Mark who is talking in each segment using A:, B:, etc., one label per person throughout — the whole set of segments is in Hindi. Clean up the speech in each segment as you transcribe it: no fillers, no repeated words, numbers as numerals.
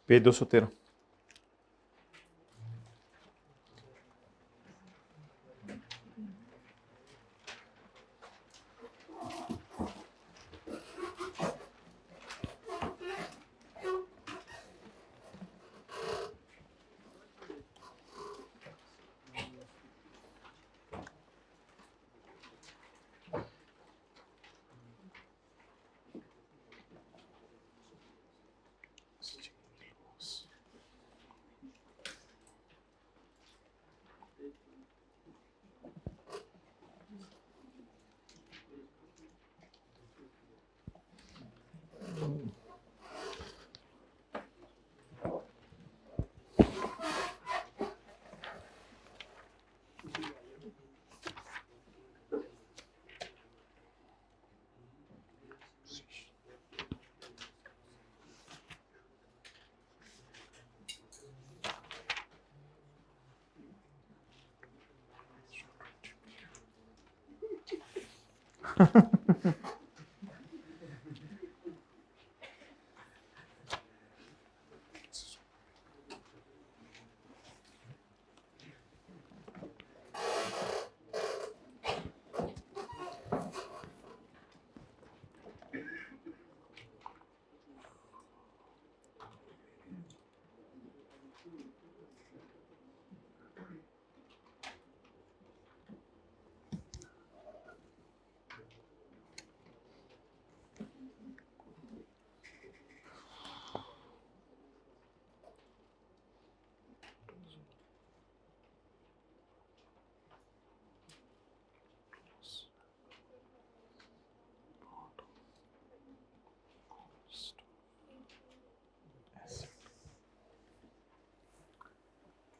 A: पेज 213।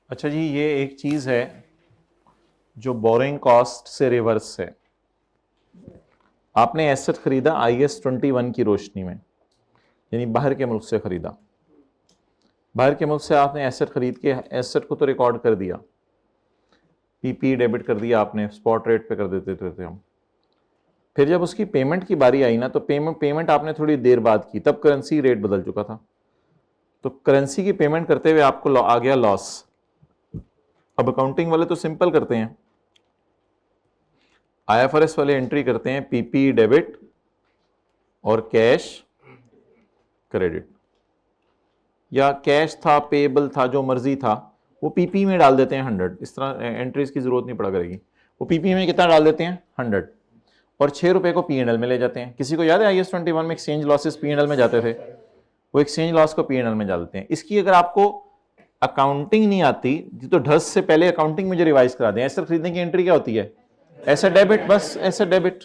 A: अच्छा जी, ये एक चीज है जो बोरिंग कॉस्ट से रिवर्स है। आपने एसेट खरीदा IAS 21 की रोशनी में, यानी बाहर के मुल्क से खरीदा। बाहर के मुल्क से आपने एसेट खरीद के एसेट को तो रिकॉर्ड कर दिया, PP डेबिट कर दिया आपने, स्पॉट रेट पे कर देते थे हम। फिर जब उसकी पेमेंट की बारी आई ना, तो पेमेंट आपने थोड़ी देर बाद की, तब करेंसी रेट बदल चुका था। तो करेंसी की पेमेंट करते हुए आपको आ गया लॉस। अब अकाउंटिंग वाले तो सिंपल करते हैं, IFRS वाले एंट्री करते हैं PP डेबिट और कैश क्रेडिट, या कैश था, पेबल था, जो मर्जी था, वो PP में डाल देते हैं 100। इस तरह एंट्रीज की जरूरत नहीं पड़ा करेगी। वो PP में कितना डाल देते हैं 100, और 6 रुपए को P&L में ले जाते हैं। किसी को याद है IAS 21 में एक्सचेंज लॉसेस P&L में जाते थे? वो एक्सचेंज लॉस को P&L में डालते हैं। इसकी अगर आपको अकाउंटिंग नहीं आती तो ढस से पहले अकाउंटिंग मुझे रिवाइज करा दें। एसेट खरीदने की एंट्री क्या होती है? एसेट डेबिट, बस एसेट डेबिट।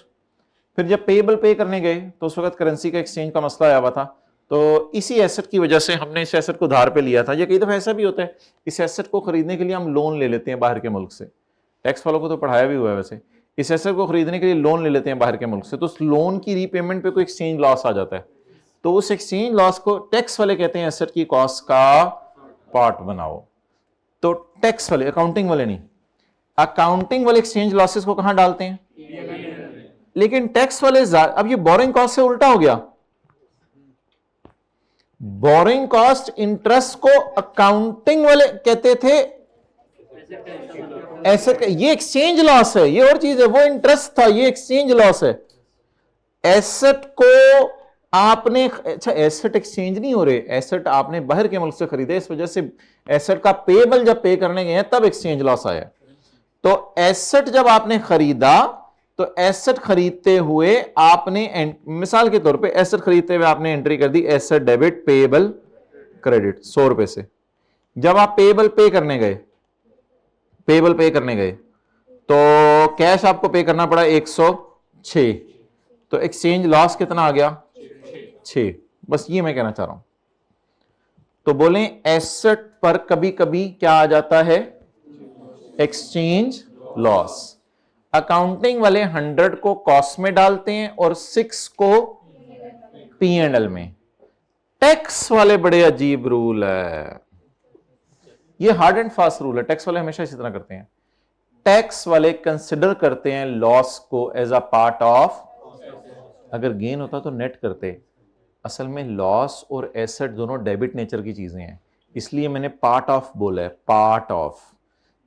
A: फिर जब पेबल पे करने गए तो उस वक्त करेंसी का एक्सचेंज का मसला आया हुआ था, तो इसी एसेट की वजह से हमने इस एसेट को धार पे लिया था। ये कई दफा ऐसा भी होता है, इस एसेट को खरीदने के लिए हम लोन ले लेते हैं बाहर के मुल्क से। टैक्स वालों को तो पढ़ाया भी हुआ है वैसे। इस एसेट को खरीदने के लिए लोन ले लेते हैं बाहर के मुल्क से, तो उस लोन की रीपेमेंट पे कोई एक्सचेंज लॉस आ जाता है, तो उस एक्सचेंज लॉस को टैक्स वाले कहते हैं एसेट की कॉस्ट का पार्ट बनाओ। तो टैक्स वाले, अकाउंटिंग वाले नहीं। अकाउंटिंग वाले एक्सचेंज लॉसेस को कहां डालते हैं? लेकिन टैक्स वाले अब ये बोरिंग कॉस्ट से उल्टा हो गया। बोरिंग कॉस्ट इंटरेस्ट को अकाउंटिंग वाले कहते थे एसेट, ये एक्सचेंज लॉस है, ये और चीज है। वो इंटरेस्ट था, ये एक्सचेंज लॉस है। एसेट को आपने, अच्छा एसेट एक्सचेंज नहीं हो रहे, एसेट आपने बाहर के मुल्क से खरीदे, इस वजह से एसेट का पेबल जब पे करने गए हैं तब एक्सचेंज लॉस आया। तो एसेट जब आपने खरीदा, तो एसेट खरीदते हुए आपने, मिसाल के तौर पे एसेट खरीदते हुए आपने एंट्री कर the asset debit payable credit 100 रुपए से। जब आप पेबल पे करने गए, तो कैश आपको पे करना पड़ा 106, तो एक्सचेंज लॉस कितना आ गया? 6। बस ये मैं कहना चाह रहा हूं। तो बोलें एसेट पर कभी कभी क्या आ जाता है? Exchange loss. अकाउंटिंग वाले 100 को कॉस्ट में डालते हैं और 6 को P&L में। टैक्स वाले बड़े अजीब रूल है, ये हार्ड एंड फास्ट रूल है। टैक्स वाले हमेशा इसी तरह करते हैं। टैक्स वाले कंसिडर करते हैं लॉस को एज अ पार्ट ऑफ, अगर गेन होता तो नेट करते, असल में लॉस और एसेट दोनों डेबिट नेचर की चीजें हैं, इसलिए मैंने पार्ट ऑफ बोला है, पार्ट ऑफ।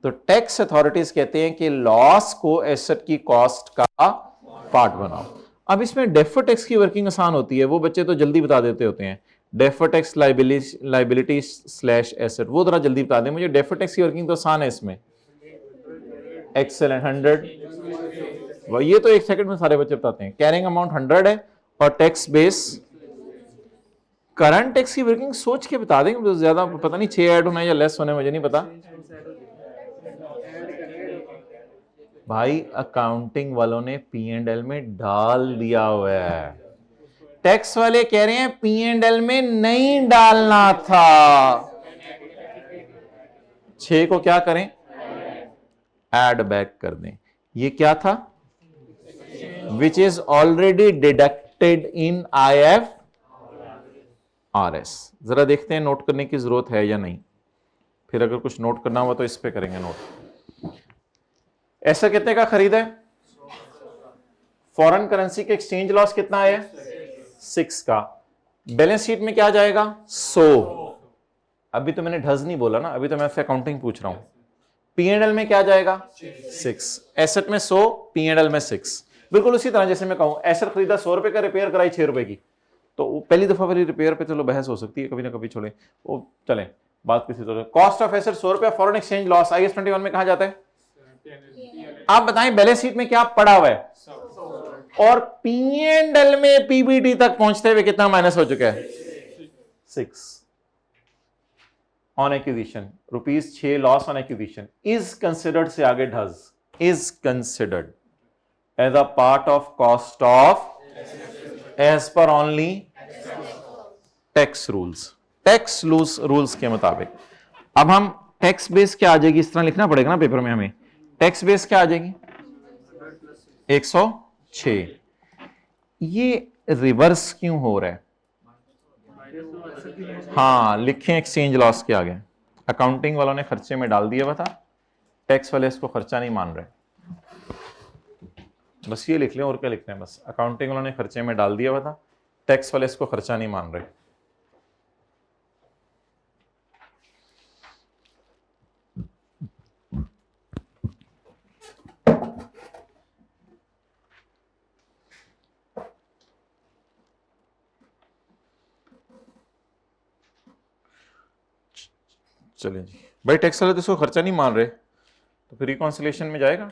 A: तो टैक्स अथॉरिटीज कहते हैं कि लॉस को एसेट की कॉस्ट का पार्ट बनाओ। अब इसमें डेफर्ड टैक्स की वर्किंग आसान होती है, वो बच्चे तो जल्दी बता देते होते हैं। Deferred tax liability slash asset, वो जरा जल्दी बता दें मुझे। डेफर्ड टैक्स की वर्किंग तो आसान है इसमें। एक्सेलेंट, 100, ये तो 1 सेकंड में सारे बच्चे बताते हैं। कैरिंग अमाउंट 100 है और टैक्स बेस करंट टैक्स की वर्किंग सोच के बता देंगे, तो ज्यादा पता नहीं 6 ऐड होना है या लेस होना है मुझे नहीं पता भाई। अकाउंटिंग वालों ने P&L में डाल दिया हुआ है, टैक्स वाले कह रहे हैं P&L में नहीं डालना था। 6 को क्या करें, ऐड बैक कर दें। ये क्या था, which is already deducted in IFRS। जरा देखते हैं नोट करने की जरूरत है या नहीं, फिर अगर कुछ नोट करना हुआ तो इस पे करेंगे नोट। ऐसा कितने का खरीदा है, फॉरेन करेंसी के एक्सचेंज लॉस कितना है, 6 का। बैलेंस शीट में क्या जाएगा, 100। अभी तो मैंने ढज नहीं बोला ना, अभी तो मैं आपसे अकाउंटिंग पूछ रहा हूं। P&L में क्या जाएगा, 6। एसेट में 100, P&L में 6। बिल्कुल उसी तरह जैसे मैं कहूं एसेट खरीदा 100 रुपए का, रिपेयर कराई 6 रुपए की, तो पहली दफा वाली रिपेयर पे चलो बहस हो सकती है, कभी ना कभी छोड़े वो चले, बात किसी तरह। कॉस्ट ऑफ एसेट 100 रुपया, फॉरेन एक्सचेंज लॉस IAS 21 में कहा जाता है। आप बताएं बैलेंस शीट में क्या पड़ा हुआ है, और P&L में PBT तक पहुंचते हुए कितना माइनस हो चुका है, 6 on acquisition. ₹6 loss on acquisition is considered से आगे does, is considered as a part of cost of as per only tax rules, tax rules के मुताबिक। अब हम टैक्स बेस क्या आ जाएगी, इस तरह लिखना पड़ेगा ना पेपर में हमें। टैक्स बेस क्या आ जाएगी, 106। ये रिवर्स क्यों हो रहा है, हाँ लिखें एक्सचेंज लॉस के आगे। अकाउंटिंग वालों ने खर्चे में डाल दिया हुआ था, टैक्स वाले इसको खर्चा नहीं मान रहे, बस ये लिख लें और क्या लिखते हैं, बस अकाउंटिंग वालों ने खर्चे में डाल दिया हुआ था, टैक्स वाले इसको खर्चा नहीं मान रहे। चलिए जी भाई, टैक्स वाले तो इसको खर्चा नहीं मान रहे, तो फिर रिकॉन्सिलेशन में जाएगा।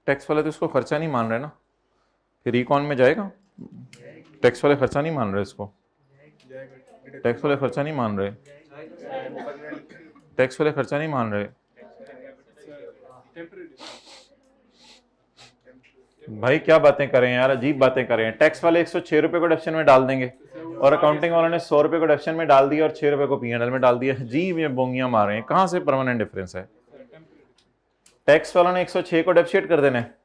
A: टैक्स वाले तो इसको खर्चा नहीं मान रहे ना, फिर रिकॉन में जाएगा। टैक्स वाले खर्चा नहीं मान रहे इसको, टैक्स वाले खर्चा नहीं मान रहे, टैक्स वाले खर्चा नहीं मान रहे। भाई क्या बातें करें यार, अजीब बातें करें। टैक्स वाले 106 रुपए को डिडक्शन में डाल देंगे और अकाउंटिंग वालों ने 100 रुपए को डिडक्शन में डाल दिया और 6 रुपए को P&L में डाल दिया। जी ये बोंगियां मार रहे हैं, कहां से परमानेंट डिफरेंस है। टैक्स वालों ने 106 को डेप्रिशिएट कर देना है,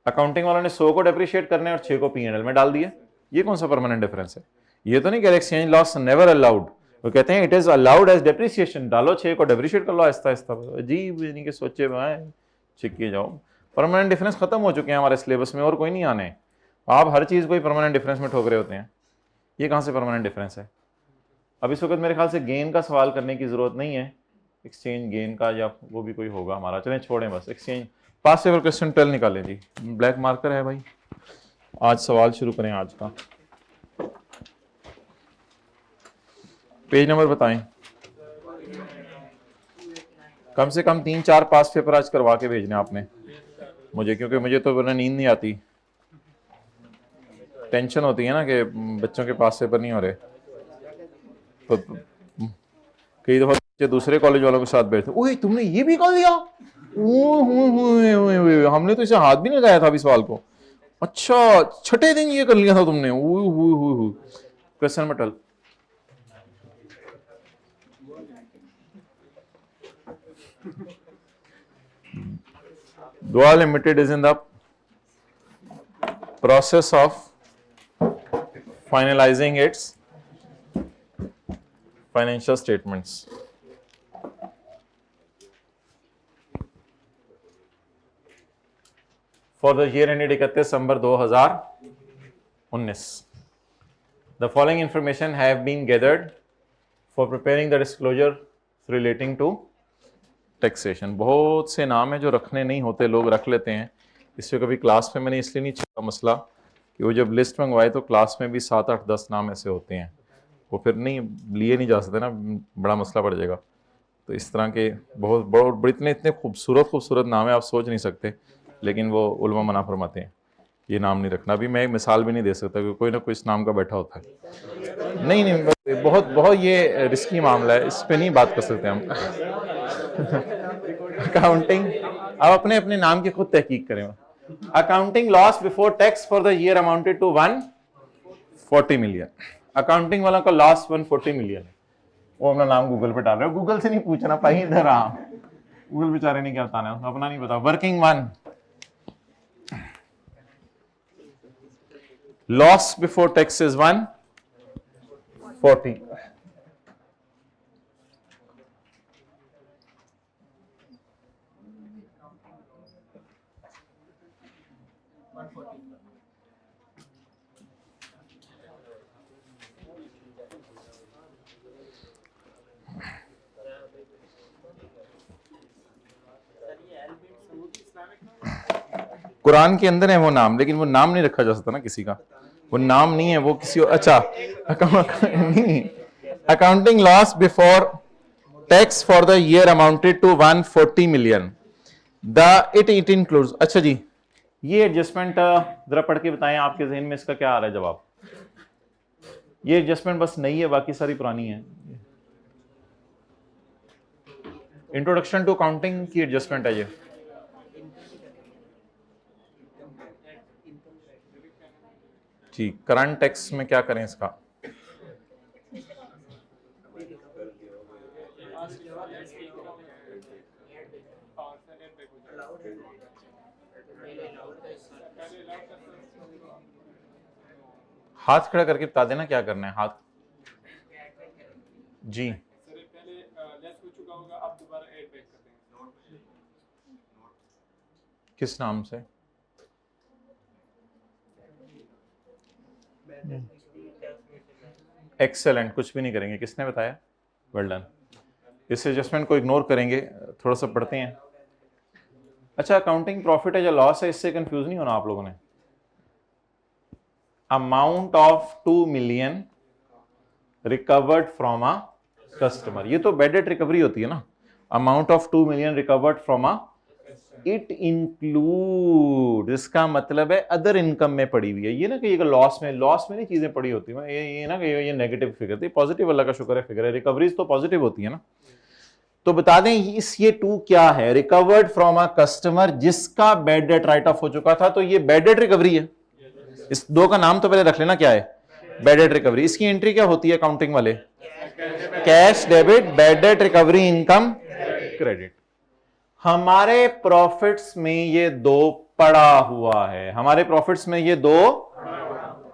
A: अकाउंटिंग वालों ने 100 को डेप्रिशिएट करना है और 6 को P&L में डाल दिया। ये कौन सा परमानेंट डिफरेंस है। ये तो नहीं कह रहे एक्सचेंज लॉस नेवर अलाउड, वो कहते हैं it is allowed as depreciation. डालो 6 को डेप्रिशिएट कर लो आहिस्ता आहिस्ता। अजीब इन्हीं के सोचे छिक्के जाओ। परमानेंट डिफरेंस खत्म हो चुके हैं हमारे सिलेबस में, और कोई नहीं आने। आप हर चीज को ही परमानेंट डिफरेंस में ठोक रहे होते हैं, ये कहां से परमानेंट डिफरेंस है। अब इस वक्त मेरे ख्याल से गेन का सवाल करने की जरूरत नहीं है, एक्सचेंज गेन का या वो भी कोई होगा हमारा, चलें छोड़ें बस। एक्सचेंज पास पेपर क्वेश्चन 12 निकालें जी, ब्लैक मार्कर है भाई। आज सवाल शुरू करें आज का, पेज नंबर बताएं। कम से कम 3-4 पास पेपर आज करवा के भेजने आपने मुझे, क्योंकि मुझे तो वरना नींद नहीं आती, टेंशन होती है ना कि बच्चों के पास पेपर नहीं हो रहे। तो कई दफा बच्चे दूसरे कॉलेज वालों के साथ बैठे, ओए तुमने ये भी कर लिया, हमने तो इसे हाथ भी नहीं लगाया था अभी सवाल को। अच्छा छठे दिन ये कर लिया था तुमने। Question number 12। Dua Limited is in the process of finalizing its financial statements. For the year ended 31 December 2019. The following information have been gathered for preparing the disclosure relating to taxation. बहुत से नाम है जो रखने नहीं होते, लोग रख लेते हैं। इससे कभी क्लास में मैंने इसलिए नहीं छेड़ा मसला कि वो जब लिस्ट मंगवाए तो क्लास में भी 7, 8, 10 नाम ऐसे होते हैं, वो फिर नहीं लिए नहीं जा सकते ना, बड़ा मसला पड़ जाएगा। तो इस तरह के बहुत बड़े इतने खूबसूरत नाम है, आप सोच नहीं सकते, लेकिन वो उलमा मना फरमाते हैं ये नाम नहीं रखना। अभी मैं एक मिसाल भी नहीं दे सकता कि कोई ना कोई इस नाम का बैठा होता है। नहीं, बहुत ये रिस्की मामला है, इस पे नहीं बात कर सकते हम। अकाउंटिंग, अब अपने अपने नाम की खुद तहकीक करें। Accounting loss before tax for the year amounted to 140 million. Accounting वाला का लॉस 140 मिलियन है। वो अपना नाम गूगल पे डाल रहे हो, गूगल से नहीं पूछना भाई, इधर आ, गूगल बेचारे नहीं क्या बताना है, अपना नहीं पता। Working one, loss before tax is 140। Quran के अंदर है वो नाम, लेकिन वो नाम नहीं रखा जा सकता ना किसी का, वो नाम नहीं है, वो किसी अच्छा accounting loss before tax for the year amounted to 140 million the it includes. अच्छा जी, ये एडजस्टमेंट जरा पढ़ के बताएं, आपके जहन में इसका क्या आ रहा है जवाब? ये एडजस्टमेंट बस नई है, बाकी सारी पुरानी है। इंट्रोडक्शन टू अकाउंटिंग की एडजस्टमेंट है ये। जी, करंट टैक्स में क्या करें इसका? हाथ खड़ा करके बता देना क्या करना है। हाथ जी, किस नाम से? एक्सेलेंट, कुछ भी नहीं करेंगे। किसने बताया? Well done. इस एडजस्टमेंट को इग्नोर करेंगे, थोड़ा सा पढ़ते हैं। अच्छा, अकाउंटिंग प्रॉफिट है या लॉस है, इससे कंफ्यूज नहीं होना आप लोगों ने। Amount of 2 million recovered from a customer, ये तो बेड डेट रिकवरी होती है ना। Amount of 2 million recovered from a, it include, इसका मतलब है अदर इनकम में पड़ी हुई है। ये ना कि ये लॉस में नहीं चीजें पड़ी होती है, ये ना कि ये नेगेटिव फिगर थी, पॉजिटिव, अल्लाह का शुक्र है फिगर है, रिकवरीज तो पॉजिटिव होती है ना। तो बता दें ये 2 क्या है? रिकवर्ड फ्रॉम अ कस्टमर जिसका बैड डेट राइट ऑफ हो चुका था, तो ये बैड डेट रिकवरी है। इस 2 का नाम तो पहले रख लेना, क्या है? Bad debt recovery. इसकी एंट्री क्या होती है अकाउंटिंग वाले? Cash debit, bad debt recovery, income credit. हमारे प्रॉफिट्स में ये 2 पड़ा हुआ है, हमारे प्रॉफिट्स में ये 2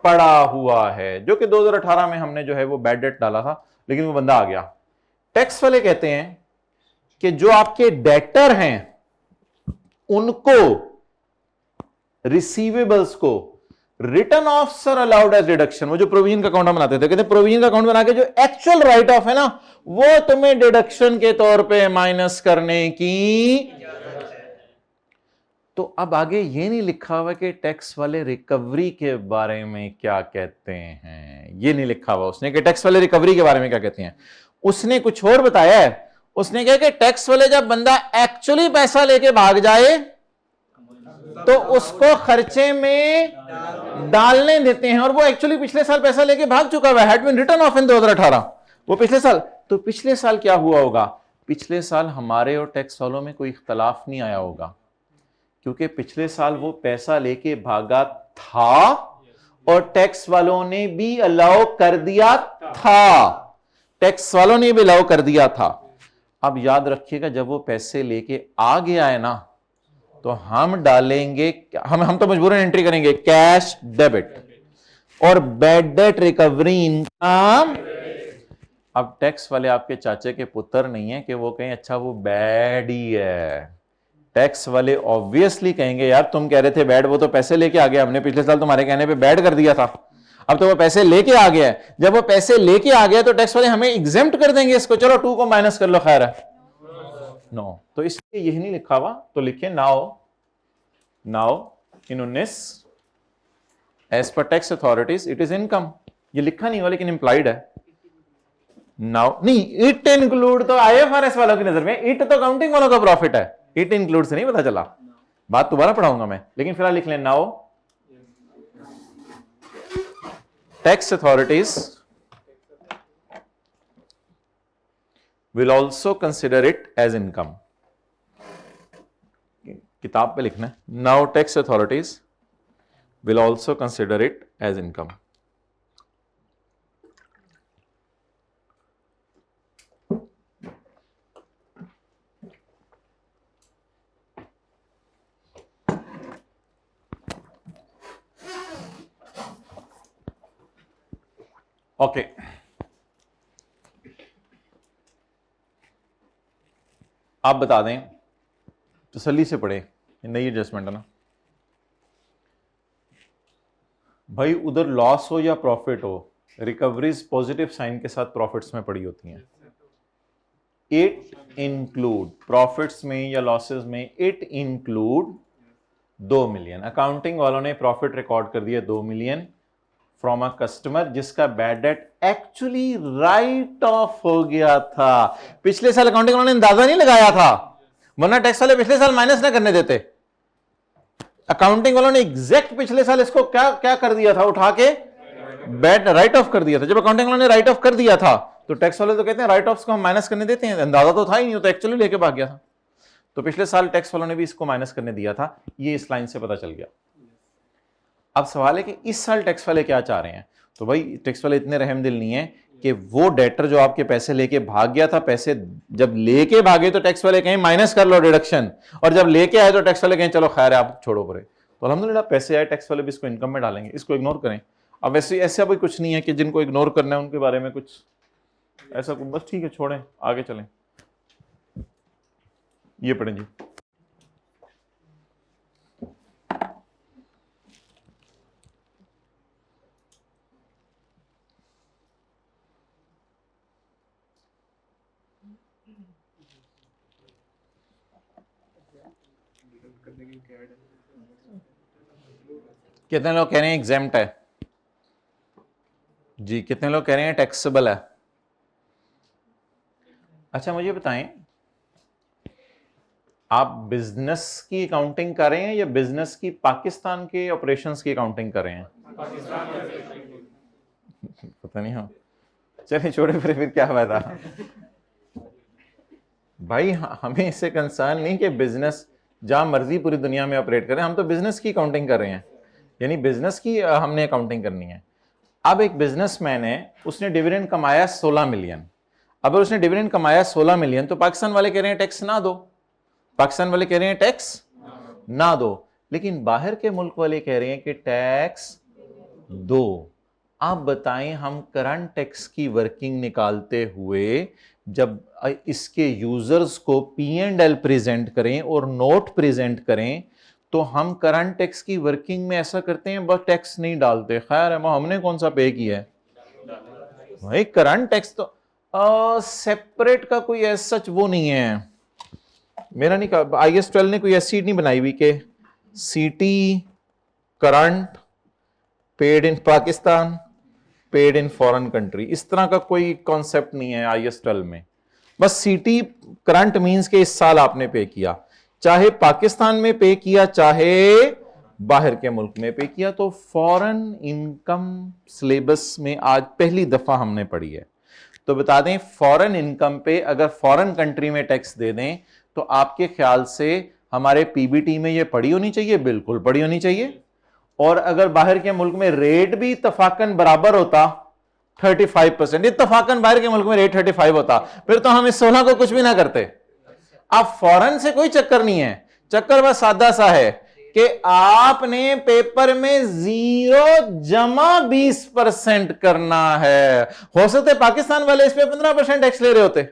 A: पड़ा हुआ है, जो कि 2018 में हमने जो है वो बैड डेट डाला था, लेकिन वो बंदा आ गया। टैक्स वाले कहते हैं कि जो आपके डेटर हैं उनको, रिसीवेबल्स को written off sir allowed as deduction, वो जो प्रोविजन का अकाउंट बनाते थे, कहते हैं प्रोविजन का अकाउंट बना के जो एक्चुअल राइट ऑफ है ना, वो तुम्हें डिडक्शन के तौर पे माइनस करने की। तो अब आगे ये नहीं लिखा हुआ कि टैक्स वाले रिकवरी के बारे में क्या कहते हैं, ये नहीं लिखा हुआ उसने कि टैक्स वाले रिकवरी के बारे में क्या कहते हैं। उसने कुछ और बताया है, उसने कहा कि टैक्स वाले जब बंदा एक्चुअली पैसा लेके भाग जाए तो उसको खर्चे में डालने देते हैं, और वो एक्चुअली पिछले साल पैसा लेके भाग चुका हुआ है, हैड बीन रिटर्न ऑफ इन 2018, वो पिछले साल। तो पिछले साल क्या हुआ होगा? पिछले साल हमारे और टैक्स वालों में कोई इख्तलाफ नहीं आया होगा, क्योंकि पिछले साल वो पैसा लेके भागा था और टैक्स वालों ने भी अलाउ कर दिया था, टैक्स वालों ने भी अलाउ कर दिया था। अब याद रखिएगा, जब वो पैसे लेके आ गया है ना, तो हम डालेंगे, हम तो मजबूरन एंट्री करेंगे कैश डेबिट और बैड डेट रिकवरी इनकम। अब टैक्स वाले आपके चाचे के पुत्र नहीं है कि वो कहें अच्छा वो बैड ही है। टैक्स वाले ऑब्वियसली कहेंगे यार तुम कह रहे थे बैड, वो तो पैसे लेके आ गया, हमने पिछले साल तुम्हारे कहने पे बैड कर दिया था, अब तो वो पैसे लेके आ गया है, जब वो पैसे लेके आ गया तो टैक्स वाले हमें एग्जेम्प्ट कर देंगे इसको, चलो 2 को माइनस कर लो, खैर है। नो, तो इसलिए यही नहीं लिखा हुआ, तो लिखे now in 19 as per tax authorities it is income. ये लिखा नहीं हुआ लेकिन इंप्लाइड है। नाउ नहीं, इट इंक्लूड तो आईएफआरएस वालों की नजर में, इट तो काउंटिंग वालों का प्रॉफिट है, इट इंक्लूड से नहीं पता चला, बात दोबारा पढ़ाऊंगा मैं, लेकिन फिलहाल लिख लें now tax authorities will also consider it as income। किताब पे लिखना है, now tax authorities will also consider it as income। Okay, आप बता दें, तसल्ली से पढ़े, नई एडजस्टमेंट है ना भाई, उधर लॉस हो या प्रॉफिट हो, रिकवरीज पॉजिटिव साइन के साथ प्रॉफिट्स में पड़ी होती हैं। इट इंक्लूड प्रॉफिट्स में या लॉसेस में, इट इंक्लूड 2 मिलियन, अकाउंटिंग वालों ने प्रॉफिट रिकॉर्ड कर दिया 2 मिलियन फ्रॉम अ कस्टमर जिसका bad debt actually right of हो गया था। पिछले साल अकाउंटिंग वालों ने अंदाजा नहीं लगाया था, वरना टैक्स वाले पिछले साल माइनस ना करने देते। अकाउंटिंग वालों ने एग्जैक्ट पिछले साल इसको क्या क्या कर दिया था, उठा के बैड राइट ऑफ कर दिया था। जब अकाउंटिंग वालों ने राइट ऑफ कर दिया था तो टैक्स वाले तो कहते हैं राइट ऑफ को हम माइनस करने देते हैं, अंदाजा तो था ही नहीं, तो एक्चुअली लेके भाग गया था। तो पिछले साल टैक्स वालों ने भी इसको माइनस करने दिया था, ये इस लाइन से पता चल गया। अब सवाल है कि इस साल टैक्स वाले क्या चाह रहे हैं। तो भाई टैक्स वाले इतने रहम दिल नहीं है कि वो डेटर जो आपके पैसे लेके भाग गया था, पैसे जब लेके भागे तो टैक्स वाले कहें माइनस कर लो डिडक्शन, और जब लेके आए तो टैक्स वाले कहें चलो खैर है आप छोड़ो परे। तो अल्हम्दुलिल्लाह पैसे आए, टैक्स वाले भी इसको इनकम में डालेंगे, इसको इग्नोर करें। अब वैसे ऐसा भी कुछ नहीं है कि जिनको इग्नोर करना है उनके बारे में कुछ ऐसा, बस ठीक है छोड़ें, आगे चलें। ये पढ़ें जी, कितने लोग कह रहे हैं एग्जेम्प्ट है जी, कितने लोग कह रहे हैं टैक्सेबल है। अच्छा मुझे बताएं, आप बिजनेस की अकाउंटिंग कर रहे हैं या बिजनेस की पाकिस्तान के ऑपरेशंस की अकाउंटिंग कर रहे हैं? पता नहीं हो, चलिए छोड़े फिर क्या फायदा भाई। हमें इससे कंसर्न नहीं कि बिजनेस जहां मर्जी पूरी दुनिया में ऑपरेट करें, हम तो बिजनेस की अकाउंटिंग कर रहे हैं, यानी बिजनेस की हमने अकाउंटिंग करनी है। अब एक बिजनेसमैन है, उसने डिविडेंड कमाया 16 मिलियन। अगर उसने डिविडेंड कमाया 16 मिलियन तो पाकिस्तान वाले कह रहे हैं टैक्स ना दो, पाकिस्तान वाले कह रहे हैं टैक्स ना दो, लेकिन बाहर के मुल्क वाले कह रहे हैं कि टैक्स दो। आप बताएं, हम करंट टैक्स की वर्किंग निकालते हुए जब इसके यूजर्स को P&L प्रेजेंट करें और नोट प्रेजेंट करें तो हम करंट टैक्स की वर्किंग में ऐसा करते हैं, बस टैक्स नहीं डालते। खैर है, हमने कौन सा पे किया है भाई, करंट टैक्स तो सेपरेट का कोई ऐसा सच वो नहीं है, मेरा नहीं कहा, IAS 12 ने कोई ऐसी नहीं बनाई हुई कि CT current paid in Pakistan paid in foreign country, इस तरह का कोई कॉन्सेप्ट नहीं है IAS 12 में। बस CT करंट मींस के इस साल आपने पे किया, चाहे पाकिस्तान में पे किया चाहे बाहर के मुल्क में पे किया। तो फॉरेन इनकम सिलेबस में आज पहली दफा हमने पढ़ी है। तो बता दें, फॉरेन इनकम पे अगर फॉरेन कंट्री में टैक्स दे दें तो आपके ख्याल से हमारे PBT में ये पड़ी होनी चाहिए, बिल्कुल पड़ी होनी चाहिए। और अगर बाहर के मुल्क में रेट भी इत्तफाकन बराबर होता 35%, इत्तफाकन बाहर के मुल्क में रेट 35 होता, फिर तो हम इस 16 को कुछ भी ना करते। अब फॉरेन से कोई चक्कर नहीं है, चक्कर बस सादा सा है कि आपने पेपर में 0 जमा 20% करना है। हो सकता है पाकिस्तान वाले इस पे 15% टैक्स ले रहे होते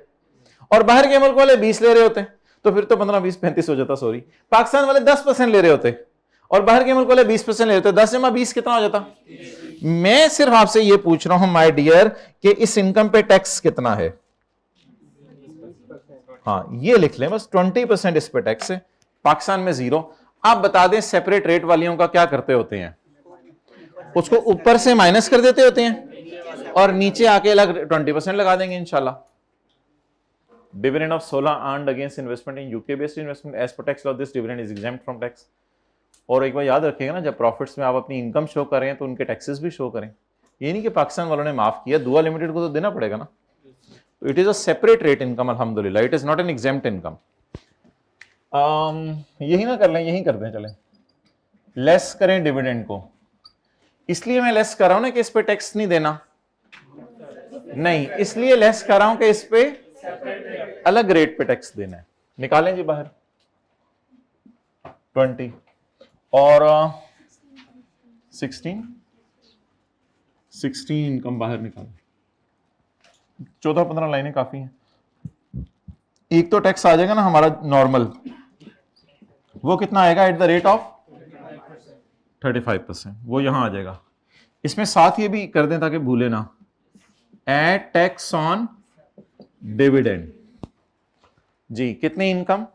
A: और बाहर के मुल्क वाले 20 ले रहे होते, तो फिर तो 15, 20, 35 हो जाता, सॉरी, पाकिस्तान वाले 10% ले रहे होते और बाहर के मुल्क वाले 20% ले लेते, 10 जमा 20 कितना हो जाता? मैं सिर्फ आपसे ये पूछ रहा हूं माय डियर कि इस इनकम पे टैक्स कितना है? हाँ ये लिख लें बस, 20% इस पे टैक्स है, पाकिस्तान में 0। आप बता दें सेपरेट रेट वालियों का क्या करते होते हैं? उसको ऊपर से माइनस कर देते होते हैं और नीचे आके अलग 20% लगा देंगे इंशाल्लाह। Dividend of 16 earned against investment in UK based investment as per tax law, this dividend is exempt from tax. और एक बार याद रखिएगा ना, जब प्रॉफिट्स में आप अपनी इनकम शो कर रहे हैं तो उनके टैक्सेस भी शो करें। ये नहीं कि पाकिस्तान वालों ने माफ किया, दुआ लिमिटेड को तो देना पड़ेगा ना। तो it is a separate rate income अल्हम्दुलिल्लाह, it is not an exempt income. यही ना कर लें, यही कर दें, चलें लेस करें डिविडेंड को। इसलिए मैं लेस कर रहा हूं ना कि इस पे टैक्स नहीं देना, नहीं, इसलिए लेस कर रहा हूं कि इस पे अलग रेट पे टैक्स देना है। निकालें जी बाहर 20 और 16 इनकम बाहर निकालें। 14-15 लाइनें काफी हैं। एक तो टैक्स आ जाएगा ना हमारा नॉर्मल, वो कितना आएगा? एट द रेट ऑफ 35%, वो यहां आ जाएगा। इसमें साथ ये भी कर दें ताकि भूले ना, एट टैक्स ऑन डिविडेंड जी, कितनी इनकम।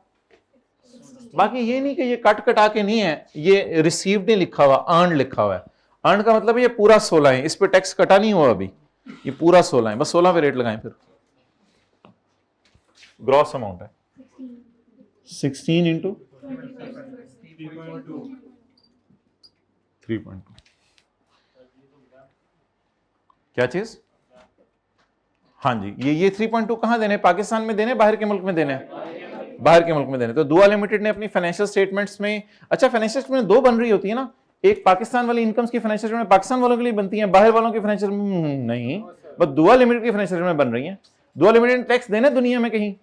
A: बाकी ये नहीं कि ये कट कटा के नहीं है, ये रिसीव्ड नहीं लिखा हुआ, अर्न लिखा हुआ है। अर्न का मतलब ये पूरा 16 है, इस पे टैक्स कटा नहीं हुआ अभी, ये पूरा 16 है, बस 16 पे रेट लगाएं। फिर ग्रॉस अमाउंट है 16 इंटू 3.2। क्या चीज? हाँ जी, ये 3.2 कहां देने? पाकिस्तान में देने, बाहर के मुल्क में देने? बाहर के मुल्क में देने। तो दुआ लिमिटेड ने अपनी फाइनेंशियल स्टेटमेंट्स में, अच्छा फाइनेंशियल स्टेटमेंट दो बन रही होती है ना, एक पाकिस्तान वाली इनकम्स की फाइनेंशियल स्टेटमेंट पाकिस्तान वालों के लिए बनती है, बाहर वालों की फाइनेंशियल नहीं, बस दुआ लिमिटेड की फाइनेंशियल स्टेटमेंट बन रही है। दुआ लिमिटेड टैक्स देने दुनिया में कहीं?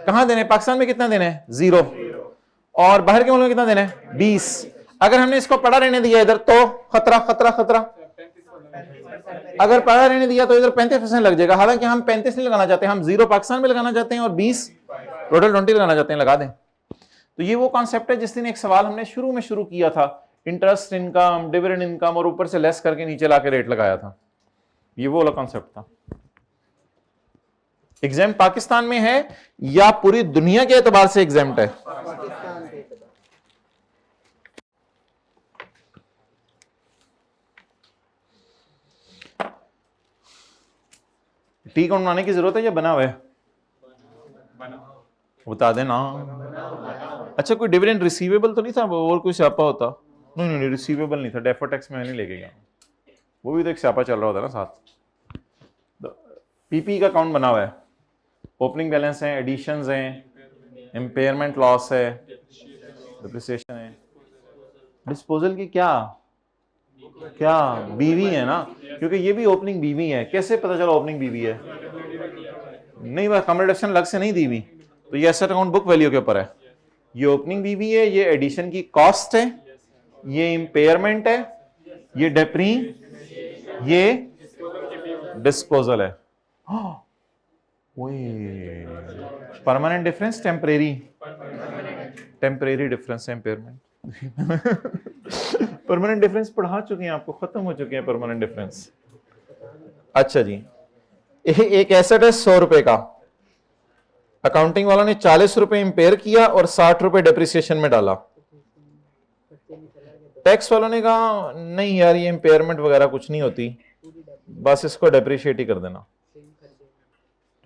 A: कहां देने? पाकिस्तान में कितना देना है? 0। और बाहर के मुल्क में कितना देना है? 20। अगर हमने इसको पड़ा रहने दिया इधर तो खतरा खतरा खतरा, अगर पड़ा रहने दिया तो इधर 35% लग जाएगा। हालांकि हम 35 नहीं लगाना चाहते, हम 0 पाकिस्तान में लगाना चाहते हैं और 20 टोटल 20 लगाना चाहते हैं, लगा दें। तो ये वो कॉन्सेप्ट है जिस दिन एक सवाल हमने शुरू में शुरू किया था, इंटरेस्ट इनकम, डिविडेंड इनकम, और ऊपर से लेस करके नीचे लाके रेट लगाया था, ये वो वाला कॉन्सेप्ट था। एग्जाम पाकिस्तान में है या पूरी दुनिया के एतबार से एग्जाम्प्ट है? टी अकाउंट बनाने की जरूरत है या बना हुआ है? बता देना। अच्छा कोई डिविडेंड रिसीवेबल तो नहीं था, और कोई स्यापा होता? नहीं नहीं रिसीवेबल नहीं था, डेफर्ड टैक्स में नहीं लेके गया, वो भी तो एक स्यापा चल रहा होता ना साथ। पीपी का अकाउंट बना हुआ है, ओपनिंग बैलेंस है, एडिशंस हैं, इम्पेयरमेंट लॉस है, डिप्रिसिएशन है, डिस्पोजल की क्या बीवी है ना, क्योंकि ये भी ओपनिंग बीवी है। कैसे पता चला ओपनिंग बीवी है? नहीं बस कम्युनिकेशन अलग से नहीं दी हुई, तो ये एसेट अकाउंट बुक वैल्यू के ऊपर है। ये ओपनिंग बीवी है, ये एडिशन की कॉस्ट है, ये इम्पेयरमेंट है, ये डेप्री, ये डिस्पोजल है। परमानेंट डिफरेंस, टेम्परेरी डिफरेंस है इम्पेयरमेंट। परमानेंट डिफरेंस पढ़ा चुके हैं आपको, खत्म हो चुके हैं परमानेंट डिफरेंस। अच्छा जी, एक एसेट है 100 रुपए का, अकाउंटिंग वालों ने 40 रुपए इंपेयर किया और 60 रुपए डेप्रिसिएशन में डाला। टैक्स वालों ने कहा नहीं यार ये इंपेयरमेंट वगैरह कुछ नहीं होती, बस इसको डेप्रिशिएट ही कर देना।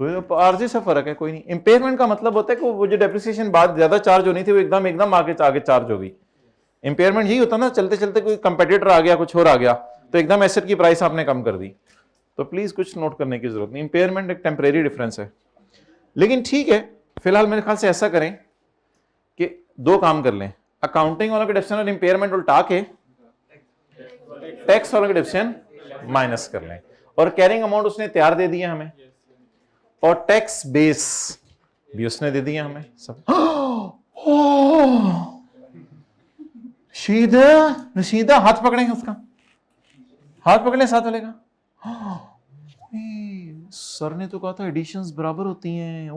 A: तो ये आरजी से फर्क है, कोई नहीं। इंपेयरमेंट का मतलब होता है कि वो जो डेप्रिसिएशन बाद ज्यादा चार्ज होनी थी वो एकदम आगे चार्ज हो गई। इंपेयरमेंट यही होता ना, चलते चलते कोई कंपेटिटर आ गया, कुछ और आ गया, तो एकदम एसेट की प्राइस आपने कम कर दी। तो प्लीज कुछ नोट करने की जरूरत नहीं, इंपेयरमेंट एक टेम्परेरी डिफरेंस है। लेकिन ठीक है, फिलहाल मेरे ख्याल से ऐसा करें कि दो काम कर लें, अकाउंटिंग वालों के डिफरेंस और इंपेयरमेंट उल्टा के टैक्स वालों के डिफरेंस माइनस कर लें, और कैरिंग अमाउंट उसने तैयार दे दिया हमें, और टैक्स बेस भी उसने दे दिया हमें सब। रशीदा हाथ पकड़ेंगे, उसका हाथ पकड़े साथ वाले का। सर ने तो कहा था एडिशंस बराबर होती हैं,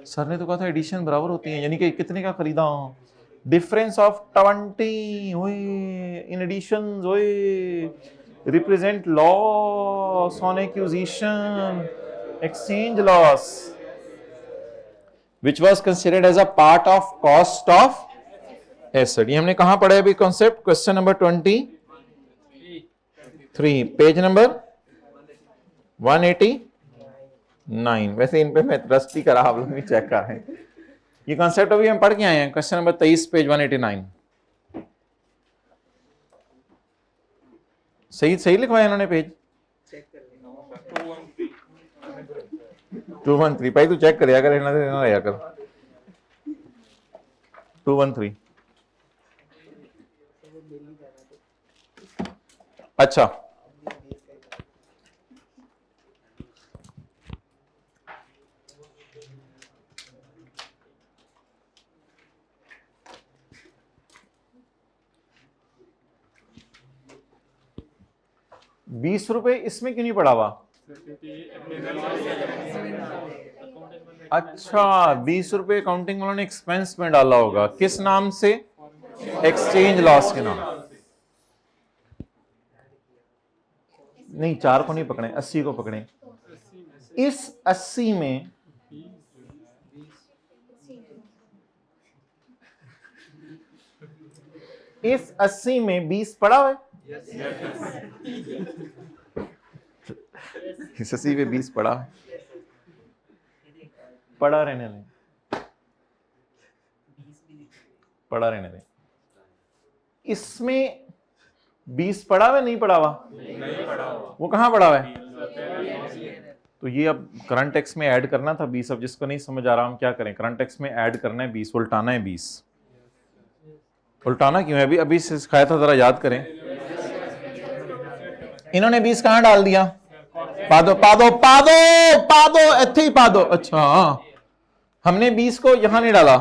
A: सर ने तो कहा था एडिशन बराबर होती हैं, यानी कि कितने का खरीदा, difference of 20 in additions represent loss on acquisition, exchange loss, which was considered as a part of cost of asset. ये हमने कहां पढ़ा है अभी concept? Question number 23, page number 189। वैसे इन पे मैं रस्ती करा, आप लोग भी चेक कर रहे हैं। ये कॉन्सेप्ट अभी हम पढ़ के आए हैं, क्वेश्चन नंबर 23, पेज 189। सही सही लिखवाया इन्होंने पेज? 213 भाई तू चेक कर कर इन्होंने कर 213। अच्छा, ₹20 इसमें क्यों नहीं पड़ा हुआ? अच्छा, ₹20 अकाउंटिंग वालों ने एक्सपेंस में डाला होगा। किस नाम से? एक्सचेंज लॉस के नाम। नहीं, 4 को नहीं पकड़े, 80 को पकड़े। इस 80 में इस 80 में 20 पड़ा हुआ है। इस 80 में 20 पड़ा है, पड़ा रहने दें, पड़ा रहने दें। इसमें 20 पड़ा हुआ नहीं पड़ा हुआ? वो कहां पड़ा हुआ है? तो ये अब करंट टैक्स में ऐड करना था 20। अब जिसको नहीं समझ आ रहा हम क्या करें? करंट टैक्स में ऐड करना है 20, उल्टाना है 20। उल्टाना क्यों है? अभी अभी से सिखाया था, जरा याद करें। इन्होंने 20 कहां डाल दिया? पादो पादो पादो पादो, इत्थे ही पादो। अच्छा, हमने 20 को यहां नहीं डाला,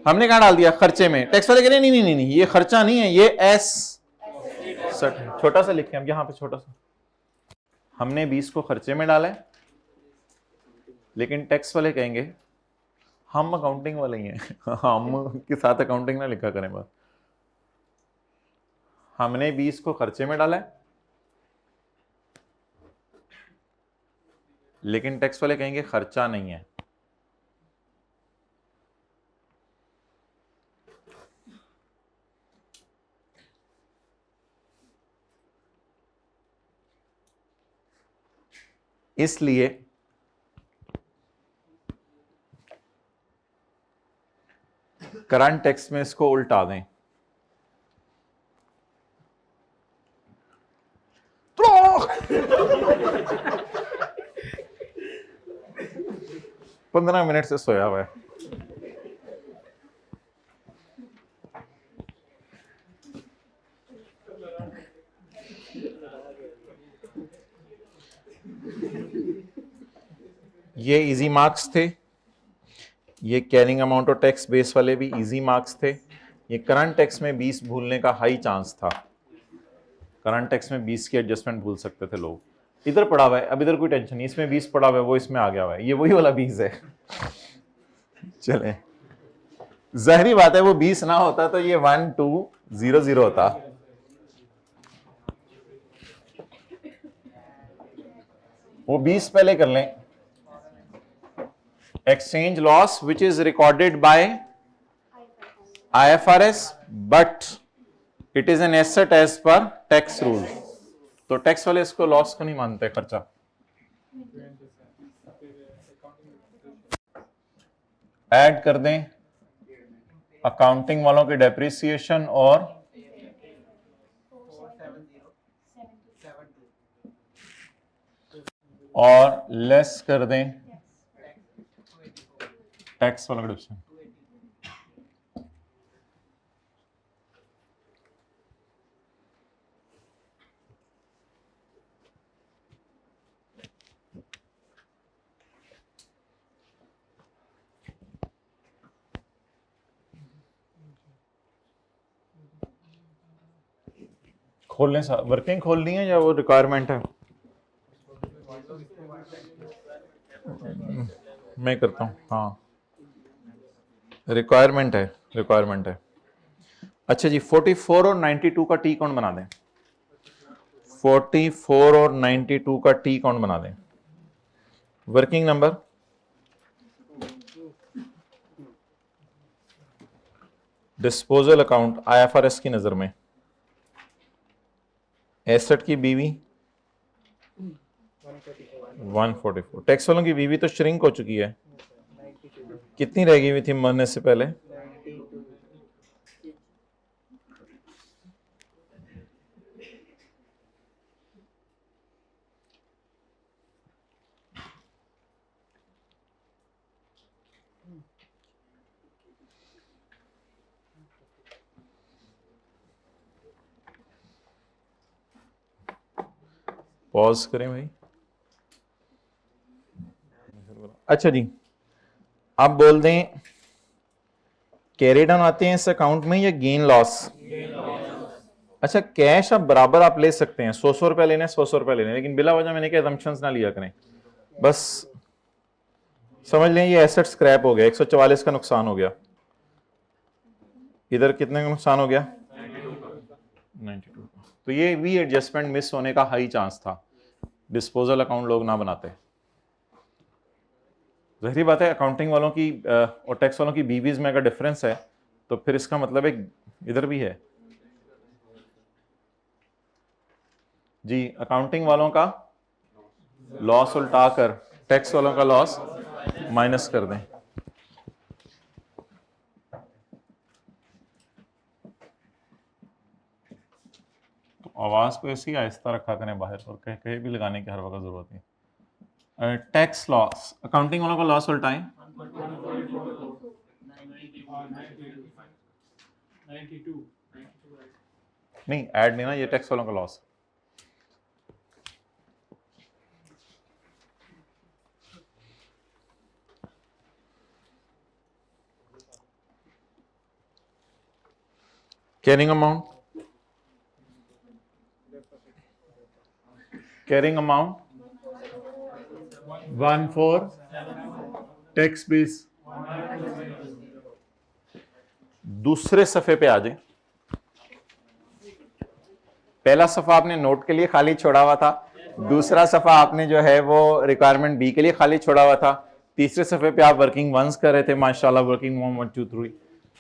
A: हमने कहां डाल दिया? खर्चे में। टैक्स वाले कह रहे नहीं नहीं नहीं, ये खर्चा नहीं है, ये एस छोटा सा लिखे हम यहां पे, छोटा सा। हमने 20 को खर्चे में डाला है, लेकिन टैक्स वाले कहेंगे हम अकाउंटिंग वाले ही हैं, हम के साथ अकाउंटिंग ना लिखा करें बस। हमने 20 को खर्चे में डाला है, लेकिन टैक्स वाले कहेंगे खर्चा नहीं है। इसलिए करंट टैक्स में इसको उल्टा दें। तो 15 मिनट से सोया हुआ है। ये इजी मार्क्स थे, ये कैरिंग अमाउंट और टैक्स बेस वाले भी इजी मार्क्स थे। ये करंट टैक्स में 20 भूलने का हाई चांस था। करंट टैक्स में 20 की एडजस्टमेंट भूल सकते थे लोग। इधर पड़ा हुआ है, अब इधर कोई टेंशन नहीं, इसमें 20 पड़ा हुआ है, वो इसमें आ गया हुआ है, ये वही वाला 20 है। चले, जाहिर बात है वो 20 ना होता तो ये 1200 होता। वो 20 पहले कर लें। Exchange loss which is recorded by IFRS but it is an asset as per tax rule. तो टैक्स वाले इसको लॉस को नहीं मानते, खर्चा। ऐड कर दें अकाउंटिंग वालों के डेप्रिसिएशन और लेस कर दें टैक्स वालों का डेप्रिसिएशन। खोल लें, वर्किंग खोलनी है या वो रिक्वायरमेंट है? मैं करता हूँ, हाँ। रिक्वायरमेंट है, रिक्वायरमेंट है। अच्छा जी, 44 और 92 का टी कौन बना दें? 44 और 92 का टी कौन बना दें? Working number, disposal account IFRS की नजर में, एसेट की बीवी 144, टैक्स वालों की बीवी तो श्रिंक हो चुकी है, कितनी रह गई हुई थी मरने से पहले?
B: 92।
A: पॉज करें भाई। अच्छा जी, आप बोल दें कैरी डाउन आते हैं इस अकाउंट में या गेन लॉस? अच्छा, कैश अब बराबर आप ले सकते हैं, 100 रुपए लेने 100 रुपए लेने, लेकिन बिला वजह मैंने क्या assumptions ना लिया करें। बस समझ लें ये एसेट स्क्रैप हो गया, 144 का नुकसान हो गया। इधर कितने का नुकसान हो गया? 92 का। तो ये भी एडजस्टमेंट मिस होने का हाई चांस था, डिस्पोजल अकाउंट लोग ना बनाते। ज़ाहिर बात है अकाउंटिंग वालों की और टैक्स वालों की बीवीज में अगर डिफरेंस है तो फिर इसका मतलब है इधर भी है जी, अकाउंटिंग वालों का लॉस उल्टा कर टैक्स वालों का लॉस माइनस कर दें। तो आवाज को ऐसे ही आहिस्ता रखा करें बाहर, और कहीं कहीं भी लगाने की हर वक्त जरूरत नहीं। टैक्स लॉस, अकाउंटिंग वालों का लॉस उल्टाएं।
B: 92।
A: नहीं ऐड नहीं ना, ये टैक्स वालों का loss. Carrying amount, carrying amount 14, tax base. दूसरे सफे पे आ जाए। पहला सफा आपने नोट के लिए खाली छोड़ा हुआ था, दूसरा सफा आपने जो है वो रिक्वायरमेंट बी के लिए खाली छोड़ा हुआ था, तीसरे सफे पे आप वर्किंग वंस कर रहे थे माशाल्लाह, वर्किंग 1 2 3।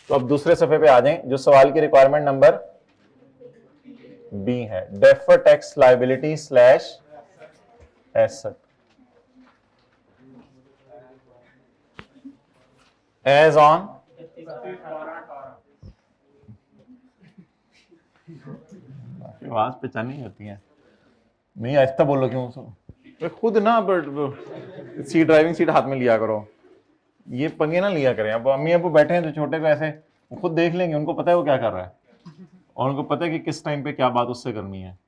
A: तो अब दूसरे सफे पे आ जाएं, जो सवाल की रिक्वायरमेंट नंबर बी है, defer tax liability slash asset as on. आवाज पहचानी होती है नहीं, आहिस्ता बोलो क्यों? तो खुद ना सीट, ड्राइविंग सीट हाथ में लिया करो, ये पंगे ना लिया करें। अब अम्मी अबू बैठे हैं तो छोटे को ऐसे वो खुद देख लेंगे, उनको पता है वो क्या कर रहा है और उनको पता है कि किस टाइम पे क्या बात उससे करनी है।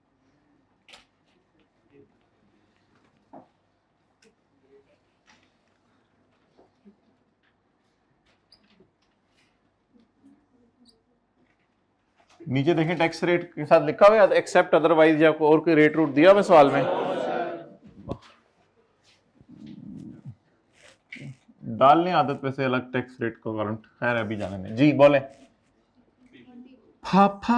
A: नीचे देखें टैक्स रेट के साथ लिखा हुआ है एक्सेप्ट अदरवाइज, या और कोई रेट रूट दिया हुआ सवाल में? डालने आदत पे से अलग टैक्स रेट को करंट, खैर अभी जाने दें जी। बोले पापा।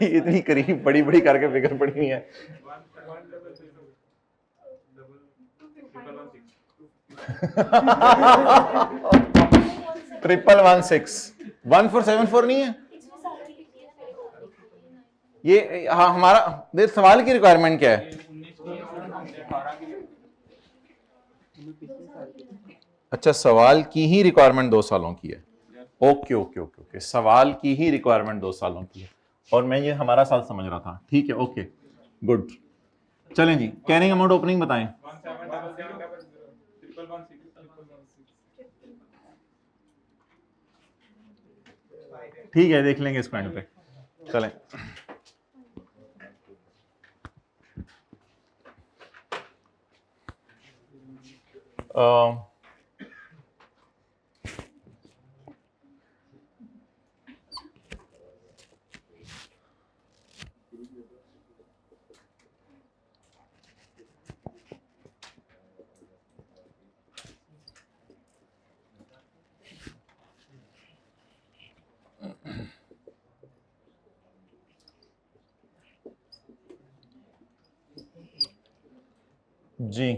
A: इतनी करीब बड़ी बड़ी करके फिगर पड़ी हुई है। 1116 1474 नहीं है ये? हाँ हमारा देख सवाल की रिक्वायरमेंट क्या है? अच्छा, सवाल की ही रिक्वायरमेंट 2 सालों की है। ओके ओके ओके ओके, सवाल की ही रिक्वायरमेंट 2 सालों की है और मैं ये हमारा साल समझ रहा था। ठीक है, ओके गुड। चलें जी, कैरिंग अमाउंट ओपनिंग बताएं। ठीक है, देख लेंगे इस पॉइंट पे। चलें जी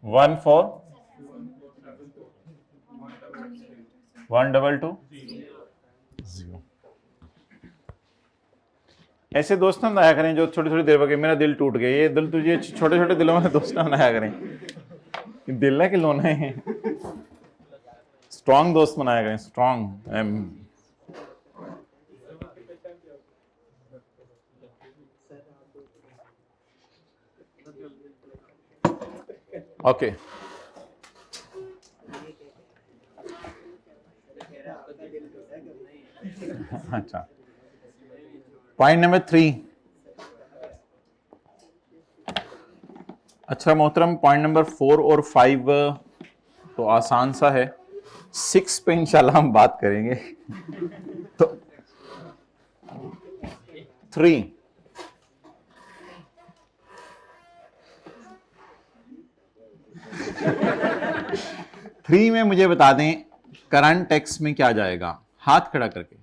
A: 14 122 0। ऐसे दोस्त ना बनाया करें जो थोड़ी थोड़ी देर बाद मेरा दिल टूट गया, ये दिल तुझे छोटे छोटे दिलों में दोस्त ना बनाया करें, दिल ना खिलौने हैं, स्ट्रांग दोस्त बनाया करें, स्ट्रांग। ओके अच्छा, पॉइंट नंबर 3। अच्छा मोहतरम, पॉइंट नंबर 4 और 5 तो आसान सा है, 6 पे इंशाल्लाह हम बात करेंगे। तो 3 में मुझे बता दें करंट टैक्स में क्या जाएगा, हाथ खड़ा करके।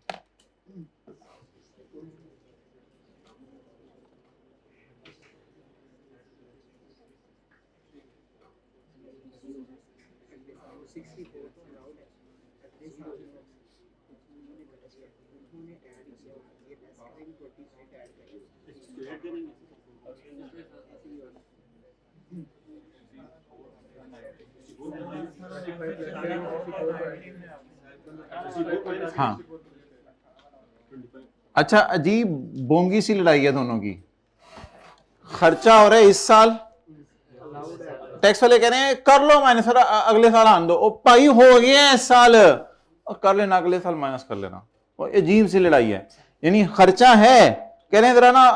A: हाँ अच्छा, अजीब बोंगी सी लड़ाई है दोनों की। खर्चा हो रहा है इस साल, टैक्स वाले कह रहे हैं कर लो माइनस, अगले साल आन दो। ओ भाई हो गया इस साल, और कर लेना अगले साल माइनस कर लेना। और अजीब सी लड़ाई है, यानी खर्चा है, कह रहे हैं जरा ना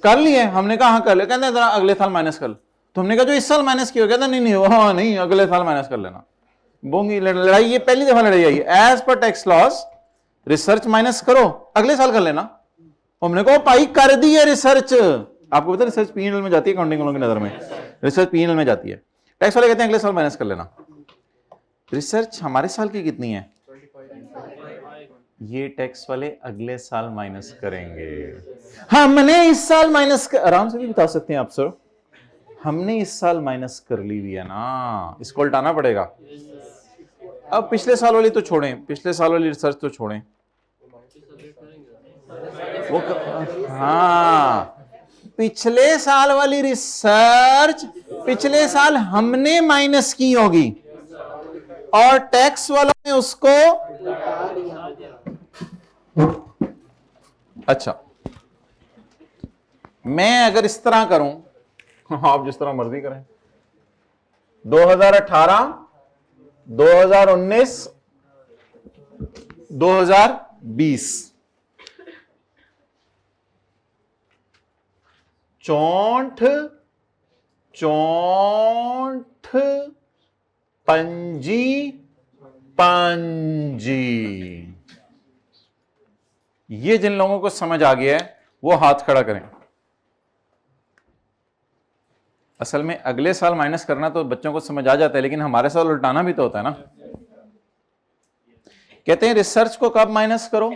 A: कर लिए, हमने कहा हाँ कर ले, कहते हैं जरा अगले साल माइनस कर। तो हमने कहा जो इस साल माइनस किया, कहता नहीं नहीं हाँ नहीं अगले साल माइनस कर लेना। बोंगी लड़ाई, ये पहली दफा लड़ाई आई। As per tax loss research minus करो अगले साल कर लेना। हमने कहा भाई कर दी है रिसर्च, आपको पता है रिसर्च पीएनएल में जाती है, अकाउंटिंग वालों की नजर में रिसर्च पीएनएल में जाती है। टैक्स वाले कहते हैं अगले साल माइनस कर लेना। रिसर्च हमारे साल की कितनी है, ये टैक्स वाले अगले साल माइनस करेंगे। हमने इस साल माइनस आराम से भी बता सकते हैं आप सर, हमने इस साल माइनस कर ली हुई है ना, इसको उल्टाना पड़ेगा। अब पिछले साल वाली तो छोड़ें, पिछले साल वाली रिसर्च तो छोड़ें, वो हाँ पिछले साल वाली रिसर्च पिछले साल हमने माइनस की होगी और टैक्स वालों ने उसको अच्छा, मैं अगर इस तरह करूं, आप जिस तरह मर्जी करें, 2018 2019 2020 चौंठ पंजी पंजी। ये जिन लोगों को समझ आ गया है वो हाथ खड़ा करें। असल में अगले साल माइनस करना तो बच्चों को समझ आ जाता है, लेकिन हमारे साल उल्टाना भी तो होता है ना। कहते हैं रिसर्च को कब माइनस करो,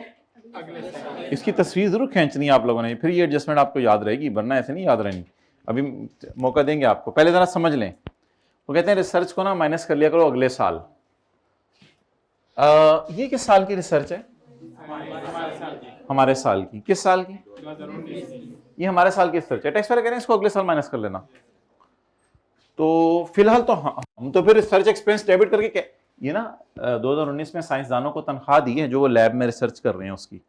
A: इसकी तस्वीर जरूर खींचनी है आप लोगों ने, फिर ये एडजस्टमेंट आपको याद रहेगी, वरना ऐसे नहीं याद रहनी। अभी मौका देंगे आपको, पहले जरा समझ लें। वो कहते हैं रिसर्च को ना माइनस कर लिया करो अगले साल। ये किस साल की रिसर्च है, हमारे साल की। किस साल की, ये हमारे साल की रिसर्च है। टैक्स वाले कह रहे हैं इसको अगले साल माइनस कर लेना। तो फिलहाल तो हम तो फिर रिसर्च एक्सपेंस डेबिट करके क्या, ये ना 2019 में साइंसदानों को तनख्वाह दी है जो वो लैब में रिसर्च कर रहे हैं उसकी,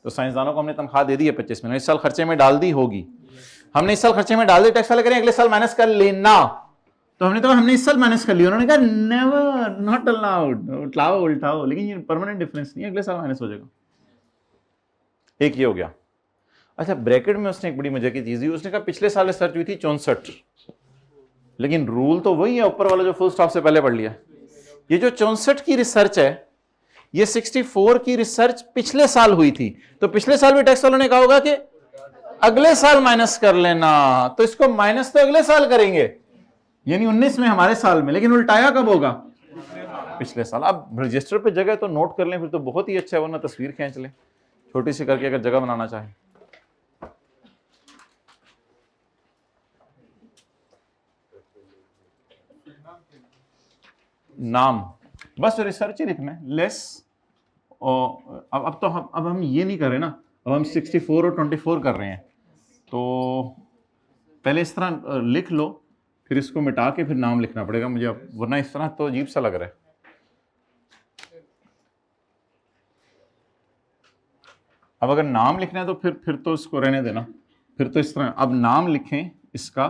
A: तो साइंसदानों को हमने तनख्वाह दे दी है 25 मिलियन, इस साल खर्चे में डाल दी होगी, हमने इस साल खर्चे में डाल दी। टैक्स वाले करें अगले साल माइनस कर लेना, तो हमने इस साल माइनस कर लिया। उन्होंने कहा नेवर, नॉट अलाउड, उठाओ उल्टाओ, लेकिन ये परमानेंट डिफरेंस नहीं है, अगले साल माइनस हो जाएगा। एक ये हो गया। अच्छा ब्रैकेट में उसने एक बड़ी मजे की चीज, उसने कहा पिछले साल रिसर्च हुई थी 64, लेकिन रूल तो वही है ऊपर वाला जो फुल स्टॉप से पहले पढ़ लिया। ये जो 64 की रिसर्च है, ये 64 की रिसर्च पिछले साल हुई थी, तो पिछले साल भी टैक्स वालों ने कहा होगा कि अगले साल माइनस कर लेना, तो इसको माइनस तो अगले साल करेंगे, यानी 19 में हमारे साल में, लेकिन उल्टाया कब होगा, पिछले साल। अब रजिस्टर पे जगह तो नोट कर लें, फिर तो बहुत ही अच्छा है, वरना तस्वीर खींच लें छोटी सी करके अगर जगह बनाना चाहें। नाम, बस रिसर्च ही लिखना है, लेस। और अब हम ये नहीं कर रहे ना, अब हम 64 और 24 कर रहे हैं। तो पहले इस तरह लिख लो, फिर इसको मिटा के फिर नाम लिखना पड़ेगा मुझे अब, वरना इस तरह तो अजीब सा लग रहा है। अब अगर नाम लिखना है तो फिर तो इसको रहने देना, फिर तो इस तरह अब नाम लिखें इसका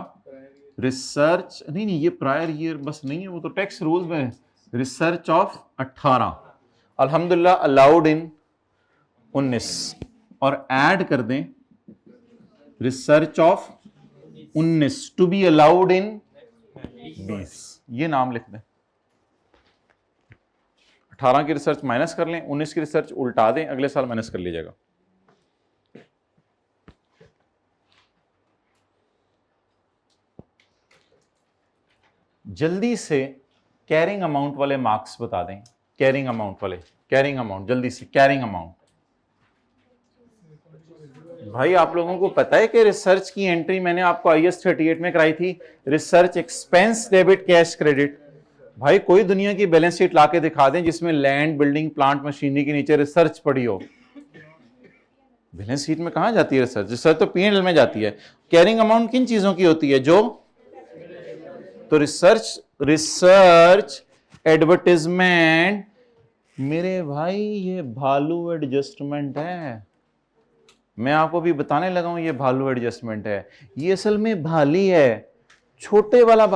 A: रिसर्च, नहीं ये प्रायर ईयर बस नहीं है, वो तो टैक्स रूल्स में है। रिसर्च ऑफ 18, अल्हम्दुलिल्लाह अलाउड इन 19, और ऐड कर दें research of 19 to be allowed in 20, ये नाम लिख दें। 18 की रिसर्च माइनस कर लें, 19 की रिसर्च उल्टा दें, अगले साल माइनस कर लीजिएगा। जल्दी से कैरिंग अमाउंट वाले मार्क्स बता दें, कैरिंग अमाउंट वाले, कैरिंग अमाउंट जल्दी से, कैरिंग अमाउंट। भाई आप लोगों को पता है कि रिसर्च की एंट्री मैंने आपको IS 38 में कराई थी, research expense debit cash credit. भाई कोई दुनिया की बैलेंस शीट लाके दिखा दें जिसमें लैंड बिल्डिंग प्लांट मशीनरी के नीचे रिसर्च पड़ी हो। बैलेंस शीट में कहां जाती है रिसर्च? रिसर्च तो P&L में जाती है। कैरिंग अमाउंट किन चीजों की होती है? जो तो रिसर्च एडवर्टाइजमेंट, मेरे भाई ये भालू एडजस्टमेंट है, मैं आपको भी बताने लगा हूं ये भालू एडजस्टमेंट है, ये असल में भाली है, छोटे वाला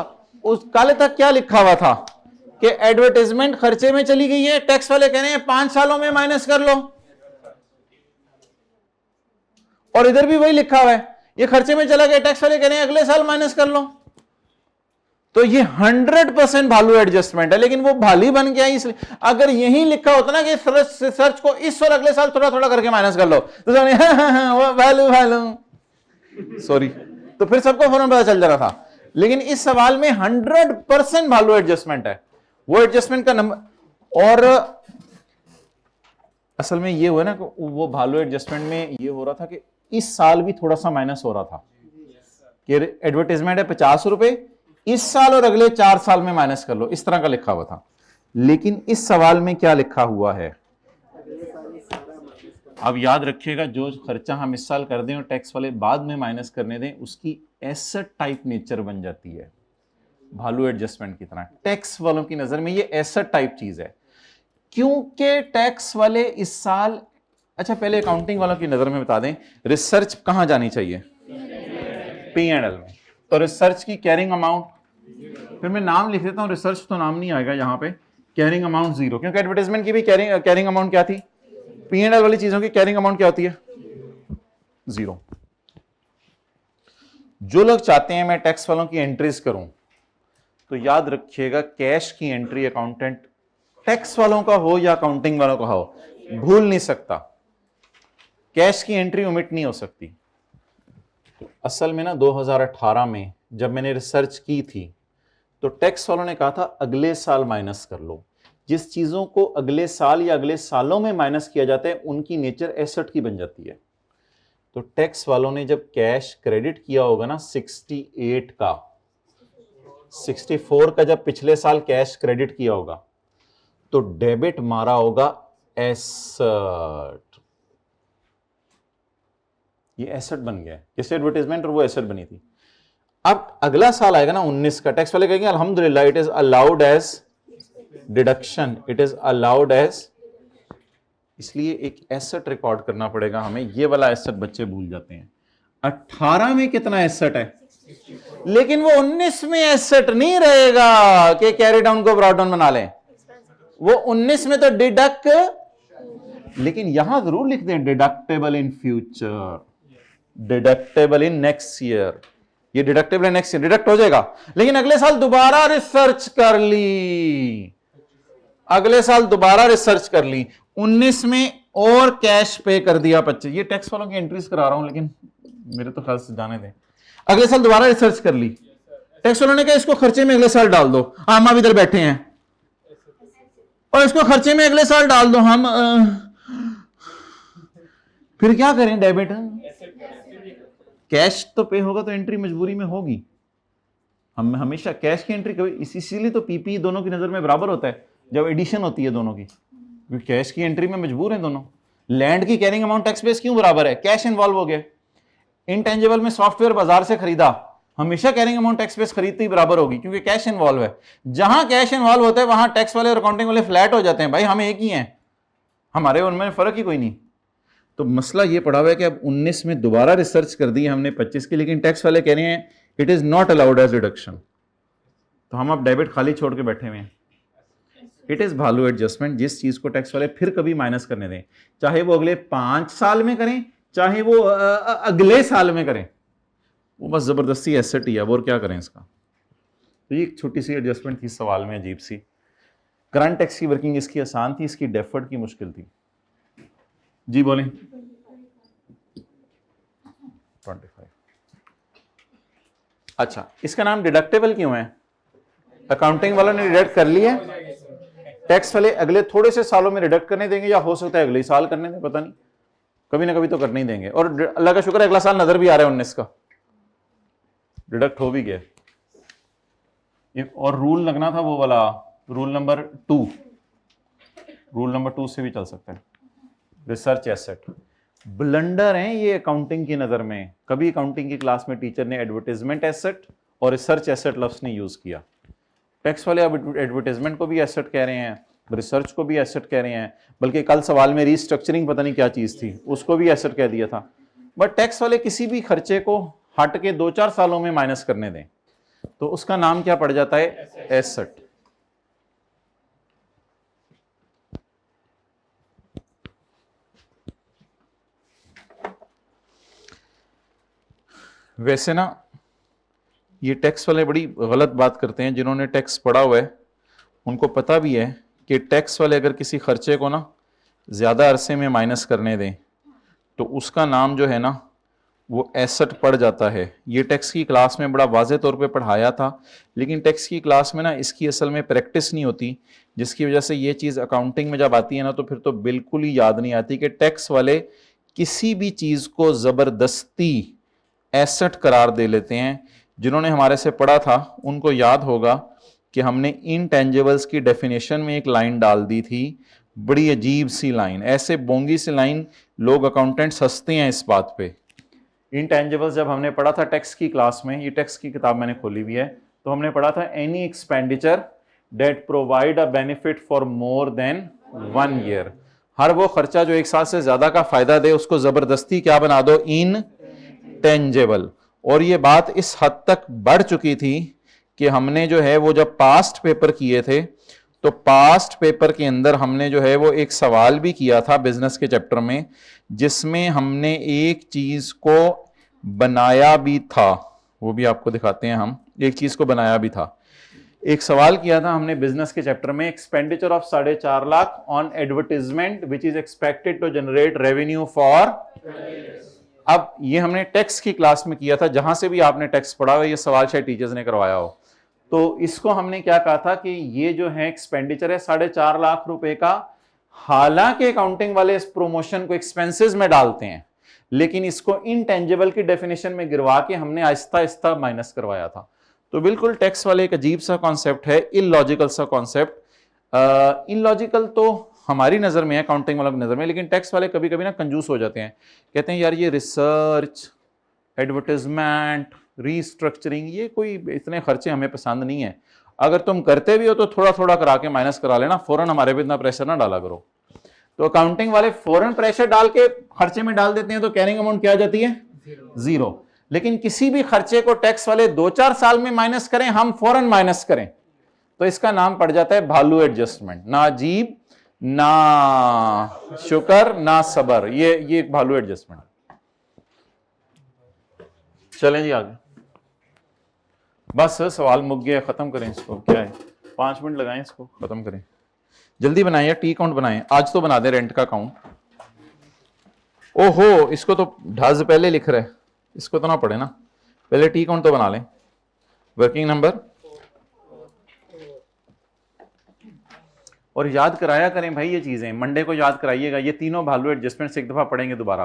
A: उस काले तक क्या लिखा हुआ था कि एडवर्टाइजमेंट खर्चे में चली गई है, टैक्स वाले कह रहे हैं 5 सालों में माइनस कर लो, और इधर भी वही लिखा हुआ है ये खर्चे में चला गया, टैक्स वाले कह रहे हैं अगले साल माइनस कर लो। तो ये 100% भालू एडजस्टमेंट है, लेकिन वो भाली बन गया इसलिए। अगर यही लिखा होता ना कि सर्च को इस और अगले साल थोड़ा थोड़ा करके माइनस कर लो, तो वो भालू भालू सॉरी, तो फिर सबको फौरन पता चल जा रहा था। लेकिन इस सवाल में 100% भालू एडजस्टमेंट है, वो एडजस्टमेंट का नंबर। और असल में ये हुआ ना, वो भालू एडजस्टमेंट में ये हो रहा था कि इस साल भी थोड़ा सा माइनस हो रहा था कि एडवर्टाइजमेंट है 50 रुपए, इस साल और अगले 4 साल में माइनस कर लो, इस तरह का लिखा हुआ था। लेकिन इस सवाल में क्या लिखा हुआ है? अब याद रखिएगा, जो खर्चा हम इस साल कर दें और टैक्स वाले बाद में माइनस करने दें, उसकी एसेट टाइप नेचर बन जाती है भालू एडजस्टमेंट की तरह। टैक्स वालों की नजर में ये एसेट टाइप चीज है, क्योंकि टैक्स वाले इस साल, अच्छा पहले अकाउंटिंग वालों की नजर में बता दें, रिसर्च कहां जानी चाहिए? P&L में। तो रिसर्च की कैरिंग अमाउंट, फिर मैं नाम लिख देता हूं, रिसर्च तो नाम नहीं आएगा यहां पे, कैरिंग अमाउंट 0, क्योंकि एडवर्टाइजमेंट की भी कैरिंग अमाउंट क्या थी? P&L वाली चीजों की कैरिंग अमाउंट क्या होती है? 0। जो लोग चाहते हैं मैं टैक्स वालों की एंट्रीज करूं, तो याद रखिएगा कैश की एंट्री अकाउंटेंट टैक्स वालों का हो या अकाउंटिंग वालों का हो, भूल नहीं सकता, कैश की एंट्री ओमिट नहीं हो सकती। असल में ना 2018 में जब मैंने रिसर्च की थी, तो टैक्स वालों ने कहा था अगले साल माइनस कर लो। जिस चीजों को अगले साल या अगले सालों में माइनस किया जाता है, उनकी नेचर एसेट की बन जाती है। तो टैक्स वालों ने जब कैश क्रेडिट किया होगा ना 68 का, 64 का जब पिछले साल कैश क्रेडिट किया होगा, तो डेबिट मारा होगा एसेट। ये एसेट बन गया, जैसे एडवर्टाइजमेंट और वो एसेट बनी थी। अब अगला साल आएगा ना 19 का, टैक्स वाले कहेंगे अल्हम्दुलिल्लाह it is allowed as deduction, it is allowed as, इसलिए एक एसेट रिकॉर्ड करना पड़ेगा हमें। ये वाला एसेट बच्चे भूल जाते हैं। 18 में कितना एसेट है, लेकिन वो 19 में एसेट नहीं रहेगा कि कैरी डाउन को ब्रॉट डाउन बना लें, वो 19 में तो डिडक्ट, लेकिन यहां जरूर लिख दें deductible in future, deductible in next year. ये deductible in next year deduct हो जाएगा, लेकिन अगले साल दोबारा रिसर्च कर ली, अगले साल दोबारा रिसर्च कर ली, 19 में और कैश पे कर दिया 25। ये टैक्स वालों की एंट्रीज करा रहा हूं, लेकिन मेरे तो ख्याल से जाने दें। अगले साल दोबारा रिसर्च कर ली, टैक्स वालों ने कहा इसको खर्चे में अगले साल डाल दो, हम अब इधर बैठे हैं और इसको खर्चे में अगले साल डाल दो, हम फिर क्या करें? डेबिट कैश तो पे होगा तो एंट्री मजबूरी में होगी, हम हमेशा कैश की एंट्री कभी इसीलिए तो पीपी दोनों की नज़र में बराबर होता है जब एडिशन होती है दोनों की, क्योंकि कैश की एंट्री में मजबूर हैं दोनों। लैंड की कैरिंग अमाउंट टैक्स बेस क्यों बराबर है? कैश इन्वॉल्व हो गया। इनटेंजिबल में सॉफ्टवेयर बाजार से खरीदा, हमेशा कैरिंग अमाउंट टैक्स बेस खरीदती ही बराबर होगी क्योंकि कैश इन्वॉल्व है। जहां कैश इन्वॉल्व होता है वहां टैक्स वाले और अकाउंटिंग वाले फ्लैट हो जाते हैं, भाई हम एक ही हैं, हमारे उनमें फर्क ही कोई नहीं। तो मसला ये पड़ा हुआ है कि अब 19 में दोबारा रिसर्च कर दी हमने 25 की, लेकिन टैक्स वाले कह रहे हैं it is not allowed as deduction. तो हम अब डेबिट खाली छोड़ के बैठे हुए हैं। इट इज वैल्यू एडजस्टमेंट, जिस चीज को टैक्स वाले फिर कभी माइनस करने दें, चाहे वो अगले 5 साल में करें चाहे वो अगले साल में करें, वो बस जबरदस्ती एसेट ही है, वो और क्या करें इसका। तो ये एक छोटी सी एडजस्टमेंट थी सवाल में, अजीब सी। करंट टैक्स की वर्किंग इसकी आसान थी, इसकी डेफर्ड की मुश्किल थी। जी बोलें। 25। अच्छा, इसका नाम डिडक्टेबल क्यों है? अकाउंटिंग वालों ने डिडक्ट कर लिया, टैक्स वाले अगले थोड़े से सालों में डिडक्ट करने देंगे, या हो सकता है अगले साल करने दें, पता नहीं, कभी ना कभी तो करने ही देंगे। और अल्लाह का शुक्र है अगला साल नजर भी आ रहा है 19 का, डिडक्ट हो भी गया। और रूल लगना था वो वाला, रूल नंबर 2, रूल नंबर 2 से भी चल सकता है। रिसर्च एसेट ब्लंडर है ये अकाउंटिंग की नजर में। कभी अकाउंटिंग की क्लास में टीचर ने एडवर्टाइजमेंट एसेट और रिसर्च एसेट लफ्ज ने यूज किया। टैक्स वाले अब एडवर्टाइजमेंट को भी एसेट कह रहे हैं, रिसर्च को भी एसेट कह रहे हैं, बल्कि कल सवाल में रीस्ट्रक्चरिंग पता नहीं क्या चीज थी उसको भी एसेट कह दिया था। बट टैक्स वाले किसी भी खर्चे को हट के 2-4 सालों में माइनस करने दें तो उसका नाम क्या पड़ जाता है? एसेट। वैसे ना ये टैक्स वाले बड़ी गलत बात करते हैं, जिन्होंने टैक्स पढ़ा हुआ है उनको पता भी है कि टैक्स वाले अगर किसी खर्चे को ना ज़्यादा अरसे में माइनस करने दें तो उसका नाम जो है ना वो एसेट पड़ जाता है। ये टैक्स की क्लास में बड़ा वाज़े तौर पे पढ़ाया था, लेकिन टैक्स की क्लास में ना इसकी असल में प्रैक्टिस नहीं होती, जिसकी वजह से ये चीज़ अकाउंटिंग में जब आती है ना तो फिर तो बिल्कुल ही याद नहीं आती कि टैक्स वाले किसी भी चीज़ को ज़बरदस्ती एसेट करार दे लेते हैं। जिन्होंने हमारे से पढ़ा था उनको याद होगा कि हमने इनटेंजिबल्स की डेफिनेशन में एक लाइन डाल दी थी, बड़ी अजीब सी लाइन, ऐसे बोंगी सी लाइन, लोग अकाउंटेंट्स हंसते हैं इस बात पे। इनटेंजिबल्स जब हमने पढ़ा था टैक्स की क्लास में, ये टैक्स की किताब मैंने खोली हुई है, तो हमने पढ़ा था any expenditure that provide a benefit for more than 1 year. हर वो खर्चा जो 1 साल से ज्यादा का फायदा दे उसको जबरदस्ती क्या बना दो? इनटेंजिबल। और ये बात इस हद तक बढ़ चुकी थी कि हमने जो है वो जब पास्ट पेपर किए थे तो पास्ट पेपर के अंदर हमने जो है वो एक सवाल भी किया था बिजनेस के चैप्टर में, जिसमें हमने एक चीज को बनाया भी था, वो भी आपको दिखाते हैं। हम एक चीज को बनाया भी था, एक सवाल किया था हमने बिजनेस के चैप्टर में, expenditure of 4.5 lakh on advertisement which is expected to generate revenue for. अब ये हमने टैक्स की क्लास में किया था, जहां से भी आपने टैक्स पढ़ा हो ये सवाल शायद टीचर्स ने करवाया हो। तो इसको हमने क्या कहा था कि ये जो है एक्सपेंडिचर है 4.5 लाख रुपए का, हालांकि अकाउंटिंग वाले इस प्रमोशन को एक्सपेंसेस में डालते हैं, लेकिन इसको इनटेंजिबल की डेफिनेशन में गिरवा के हमने आहिस्ता आहिस्ता माइनस करवाया था। तो बिल्कुल टैक्स वाले एक अजीब सा कॉन्सेप्ट है, इलॉजिकल सा कॉन्सेप्ट। इलॉजिकल तो हमारी नजर में है, अकाउंटिंग वालों की नजर में, लेकिन टैक्स वाले कभी कभी ना कंजूस हो जाते हैं, कहते हैं यार ये रिसर्च, एडवर्टाइजमेंट, रीस्ट्रक्चरिंग, ये कोई इतने खर्चे हमें पसंद नहीं है, अगर तुम करते भी हो तो थोड़ा थोड़ा करा के माइनस करा लेना, फौरन हमारे पे इतना प्रेशर ना डाला करो। तो अकाउंटिंग वाले फौरन प्रेशर डाल के खर्चे में डाल देते हैं, तो कैरिंग अमाउंट क्या आ जाती है? 0। लेकिन किसी भी खर्चे को टैक्स वाले 2-4 साल में माइनस करें, हम फौरन माइनस करें, तो इसका नाम पड़ जाता है वैल्यू एडजस्टमेंट। ना अजीब, ना शुक्र, ना सबर, ये एक वैल्यू एडजस्टमेंट। चलें जी आगे, बस सवाल मुक गया, खत्म करें इसको, क्या है 5 मिनट लगाएं इसको खत्म करें, जल्दी बनाएं या टी काउंट बनाएं, आज तो बना दें रेंट का काउंट। ओहो, इसको तो ढज पहले लिख रहे, इसको तो ना पढ़े ना, पहले टी काउंट तो बना लें। वर्किंग नंबर, और याद कराया करें भाई ये चीजें, मंडे को याद कराइएगा, ये तीनों वैल्यू एडजस्टमेंट से एक दफा पढ़ेंगे दोबारा,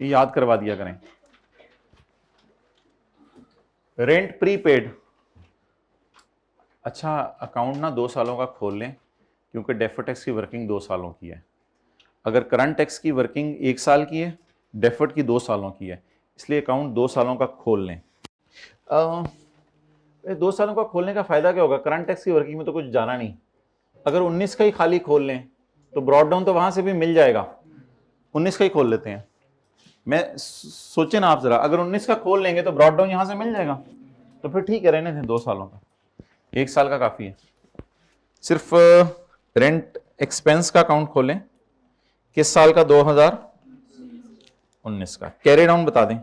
A: ये याद करवा दिया करें। रेंट प्रीपेड, अच्छा, अकाउंट ना 2 सालों का खोल लें क्योंकि डेफर्ड टैक्स की वर्किंग 2 सालों की है। अगर करंट टैक्स की वर्किंग 1 साल की है, डेफर्ड की 2 सालों की है, इसलिए अकाउंट 2 सालों का खोल लें। 2 सालों का खोलने का फायदा क्या होगा? करंट टैक्स की वर्किंग में तो कुछ जाना नहीं। अगर 19 का ही खाली खोल लें तो ब्रॉड डाउन तो वहां से भी मिल जाएगा। 19 का ही खोल लेते हैं। मैं सोचे ना आप जरा, अगर 19 का खोल लेंगे तो ब्रॉड डाउन यहां से मिल जाएगा, तो फिर ठीक है, रहने दें 2 सालों का। 1 साल का काफी है। सिर्फ रेंट एक्सपेंस का अकाउंट खोलें। किस साल का? 2019 का। कैरी डाउन बता दें।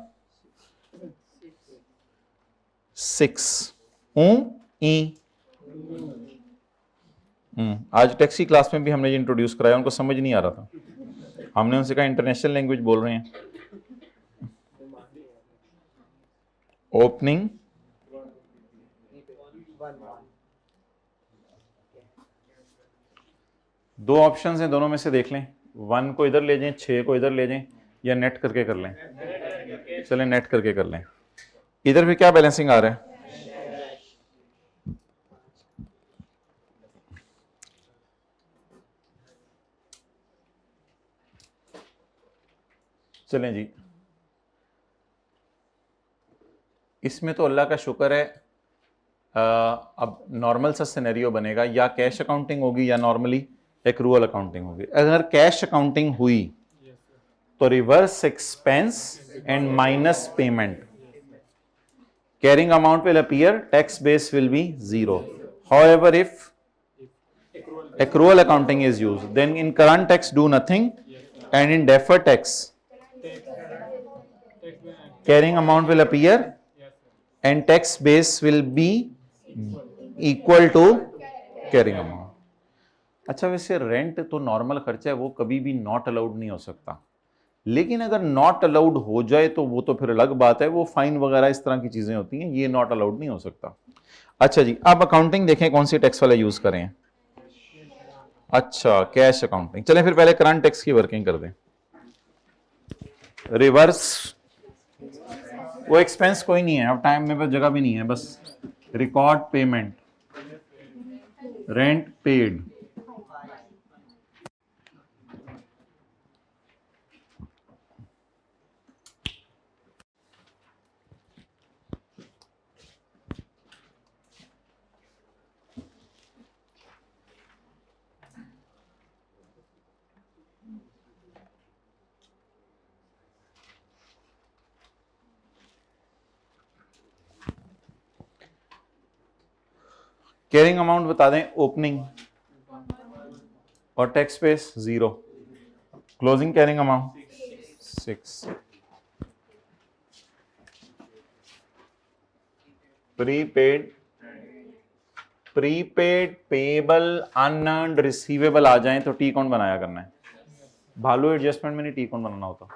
A: 6 ई। आज टैक्सी क्लास में भी हमने ये इंट्रोड्यूस कराया, उनको समझ नहीं आ रहा था। हमने उनसे कहा इंटरनेशनल लैंग्वेज बोल रहे हैं। ओपनिंग, दो ऑप्शंस हैं, दोनों में से देख लें। 1 को इधर ले जाएं, 6 को इधर ले जाएं, या नेट करके कर लें। चलें नेट करके कर लें। इधर भी क्या बैलेंसिंग आ रहा है? चलें जी, इसमें तो अल्लाह का शुक्र है। अब नॉर्मल सा सिनेरियो बनेगा, या कैश अकाउंटिंग होगी या नॉर्मली एक्रूअल अकाउंटिंग होगी। अगर कैश अकाउंटिंग हुई तो reverse expense and minus payment, carrying amount will appear, tax base will be 0। However, if accrual accounting is used, then in current tax do nothing, and in deferred tax carrying amount will appear and tax base will be equal to carrying amount। अच्छा, वैसे रेंट तो नॉर्मल खर्चा है, वो कभी भी नॉट अलाउड नहीं हो सकता, लेकिन अगर नॉट अलाउड हो जाए तो वो तो फिर अलग बात है, वो फाइन वगैरह इस तरह की चीजें होती हैं, ये नॉट अलाउड नहीं हो सकता। अच्छा जी, अब अकाउंटिंग देखें कौन सी टैक्स वाला यूज करें। अच्छा, कैश अकाउंटिंग। चलें फिर पहले करंट टैक्स की वर्किंग कर दें। रिवर्स, वो एक्सपेंस कोई नहीं है, अब टाइम में जगह भी नहीं है, बस record payment, rent paid. Carrying amount बता दें, ओपनिंग और tax base 0, closing carrying amount 6, prepaid, payable, unearned, receivable आ जाएं तो टी कौन बनाया करना है। भालू एडजस्टमेंट में नहीं टी कौन बनाना होता।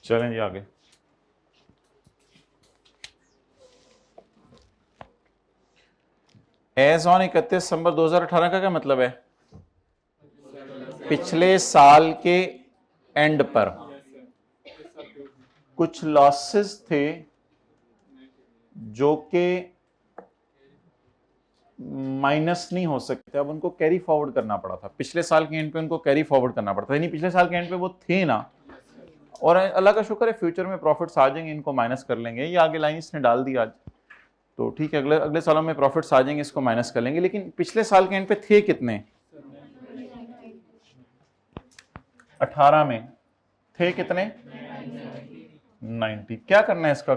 A: चलें जी आगे। एज ऑन 31 दिसंबर 2018 का क्या मतलब है? पिछले साल के एंड पर कुछ लॉसेस थे जो कि माइनस नहीं हो सकते, अब उनको कैरी फॉरवर्ड करना पड़ा था। पिछले साल के एंड पे उनको कैरी फॉरवर्ड करना पड़ता था, यानी पिछले साल के एंड पे वो थे ना, और अल्लाह का शुक्र है फ्यूचर में प्रॉफिट्स आ जाएंगे, इनको माइनस कर लेंगे। ये आगे लाइन इसने डाल दी आज, तो ठीक है, अगले सालों में प्रॉफिट्स आ जाएंगे, इसको माइनस कर लेंगे। लेकिन पिछले साल के एंड पे थे कितने? 18 में थे कितने? 90। क्या करना है इसका?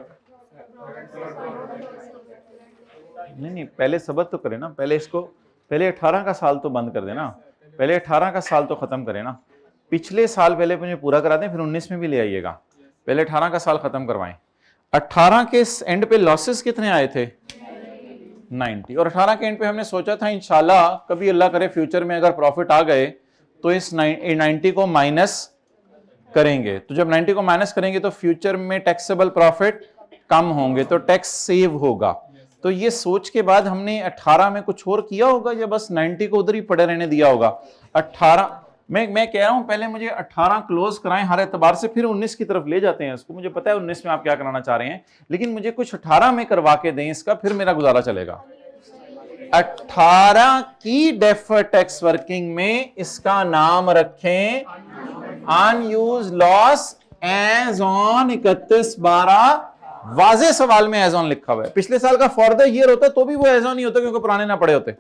A: नहीं, पहले सबक तो करें ना, पहले 18 का साल तो बंद कर देना, पहले 18 का साल तो खत्म करें ना। पिछले साल पहले मुझे पूरा करा दें, फिर 19 में भी ले आइएगा, पहले 18 का साल खत्म करवाएं। 18 के एंड पे लॉसेस कितने आए थे? 90। और 18 के एंड पे हमने सोचा था इंशाल्लाह कभी अल्लाह करे फ्यूचर में अगर प्रॉफिट आ गए तो इस 90 को माइनस करेंगे, तो जब 90 को माइनस करेंगे तो फ्यूचर में टैक्सेबल प्रॉफिट कम होंगे, तो टैक्स सेव होगा। तो ये सोच के बाद हमने 18 में कुछ और किया होगा या बस 90 को उधर ही पड़े रहने दिया होगा? 18 मैं कह रहा हूं पहले मुझे 18 क्लोज कराएं हर एतबार से, फिर 19 की तरफ ले जाते हैं इसको। मुझे पता है 19 में आप क्या कराना चाह रहे हैं, लेकिन मुझे कुछ 18 में करवा के दें इसका, फिर मेरा गुजारा चलेगा। 18 की डेफर्ड टैक्स वर्किंग में इसका नाम रखें अनयूज लॉस एज ऑन 31/12। वाजे सवाल में एज ऑन लिखा हुआ है, पिछले साल का फॉर द ईयर होता तो भी वो एज ऑन ही होता क्योंकि पुराने ना पड़े होते।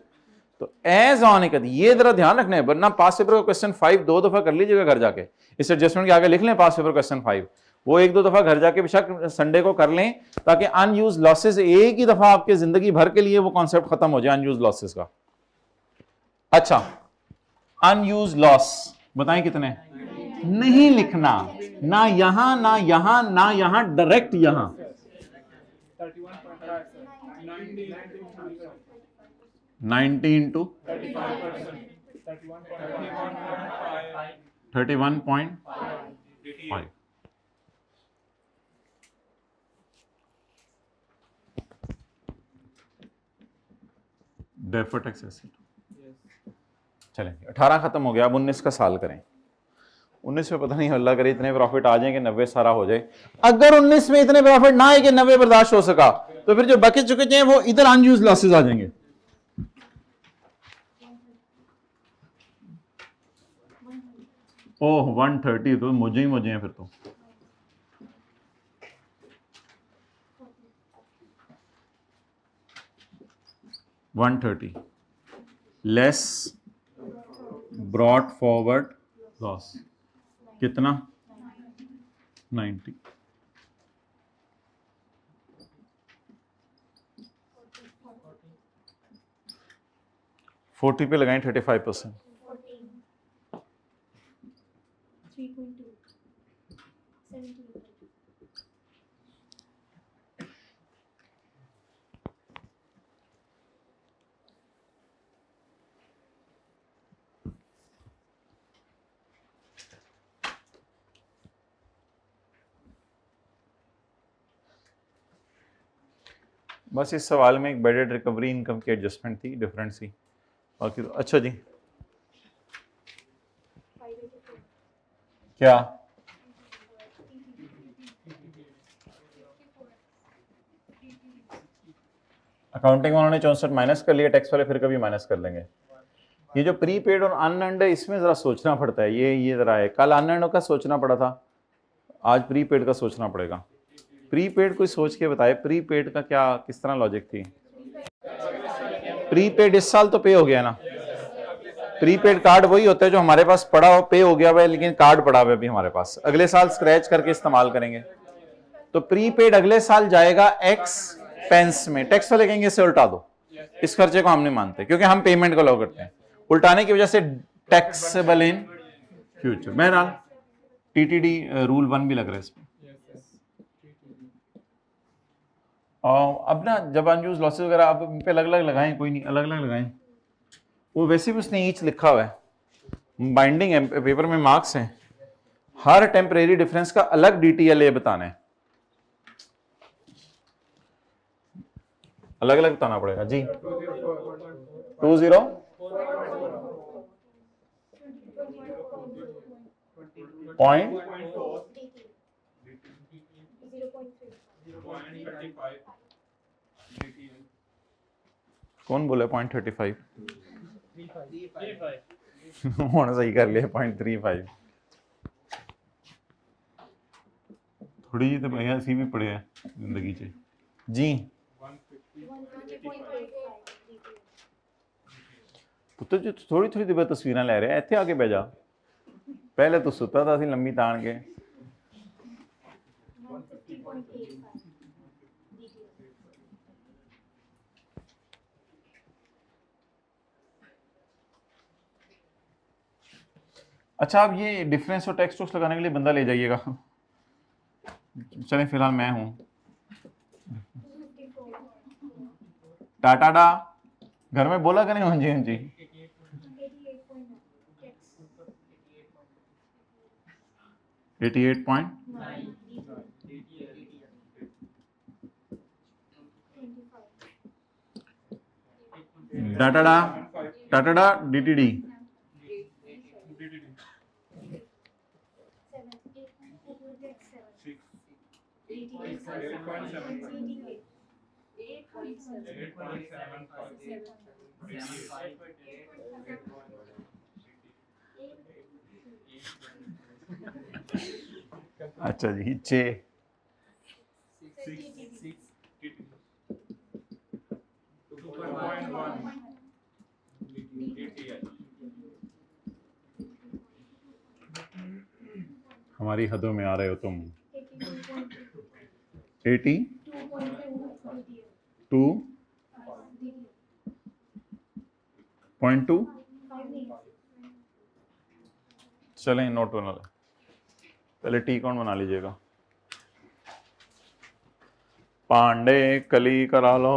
A: तो एज ऑन ये जरा ध्यान रखना है, वरना पास पेपर का क्वेश्चन 5 2 दफा कर लीजिएगा घर जाके, इस एडजस्टमेंट के आगे लिख लें पास पेपर क्वेश्चन 5, वो 1-2 दफा घर जाके बेशक संडे को कर लें, ताकि अनयूज लॉसेस एक ही दफा आपके जिंदगी भर के लिए वो कॉन्सेप्ट खत्म हो जाए अनयूज लॉसेस का। अच्छा, अनयूज लॉस बताएं कितने? नहीं लिखना, ना यहां ना यहां ना यहां, डायरेक्ट यहां 90 इंटू 31.5। Deferred tax asset. चलें 18 खत्म हो गया, अब 19 का साल करें। 19 में पता नहीं अल्लाह करे इतने प्रॉफिट आ जाएंगे 90 सारा हो जाए। अगर 19 में इतने प्रॉफिट ना आए कि 90 बर्दाश्त हो सका, तो फिर जो बचे चुके हैं वो इधर अनयूज लॉसेस आ जाएंगे। ओह 130, तो मुझे हैं फिर तो। $130 लेस ब्रॉट फॉरवर्ड लॉस कितना? 90। $40 पे लगाएं 35%।
B: 3.2
A: बस इस सवाल में एक बेडेड रिकवरी इनकम की एडजस्टमेंट थी, डिफरेंट सी। बाकी तो अच्छा जी, क्या अकाउंटिंग उन्होंने 64 माइनस कर लिया, टैक्स वाले फिर कभी माइनस कर लेंगे। ये जो प्रीपेड और अनअर्न्ड है इसमें जरा सोचना पड़ता है, ये जरा है, कल अनअर्न्ड का सोचना पड़ा था, आज प्रीपेड का सोचना पड़ेगा। प्रीपेड कोई सोच के बताए, प्रीपेड का क्या किस तरह लॉजिक थी? प्रीपेड इस साल तो पे हो गया ना, प्रीपेड कार्ड वही होता है जो हमारे पास पड़ा हो, पे हो गया हुआ है लेकिन कार्ड पड़ा हुआ है अभी हमारे पास, अगले साल स्क्रैच करके इस्तेमाल करेंगे। तो प्रीपेड अगले साल जाएगा एक्सपेंस में, टैक्स वाले कहेंगे इसे उल्टा दो, इस खर्चे को हम नहीं मानते क्योंकि हम पेमेंट को लो करते हैं, उल्टाने की वजह से टैक्सेबल इन फ्यूचर। बहरहाल टीटीडी रूल 1 भी लग रहा है इसमें। और अब ना जब अनयूज लॉसेस वगैरह आप इन पे अलग अलग लगाएं, कोई नहीं अलग अलग लगाएं, वो वैसे भी उसने ईच लिखा हुआ है, बाइंडिंग है, पेपर में मार्क्स हैं, हर टेम्परेरी डिफरेंस का अलग DTLA बताना है, अलग अलग बताना पड़ेगा जी। 20 पॉइंट कौन बोला 0.35? होना सही कर लिया 0.35। थोड़ी जी तो भैया सी भी पड़े है जिंदगी च जी। पुत्र जी थोड़ी थोड़ी देर तस्वीर लै रहे इतने आके बह जा, पहले तो सुता था लंबी तान के। अच्छा, आप ये डिफरेंस और टैक्स टूक्स लगाने के लिए बंदा ले जाइएगा। चलें फिलहाल मैं हूं टाटा घर में बोला करें हाँ जी हाँ जी। 88 पॉइंट
B: 25
A: डाटाडा टाटाडा डीटीडी
B: 8
A: अच्छा जी 6 हमारी हदों में आ रहे हो तुम 82.2 चलें नोट बना लें पहले टी काउंट बना लीजिएगा पांडे कली करा लो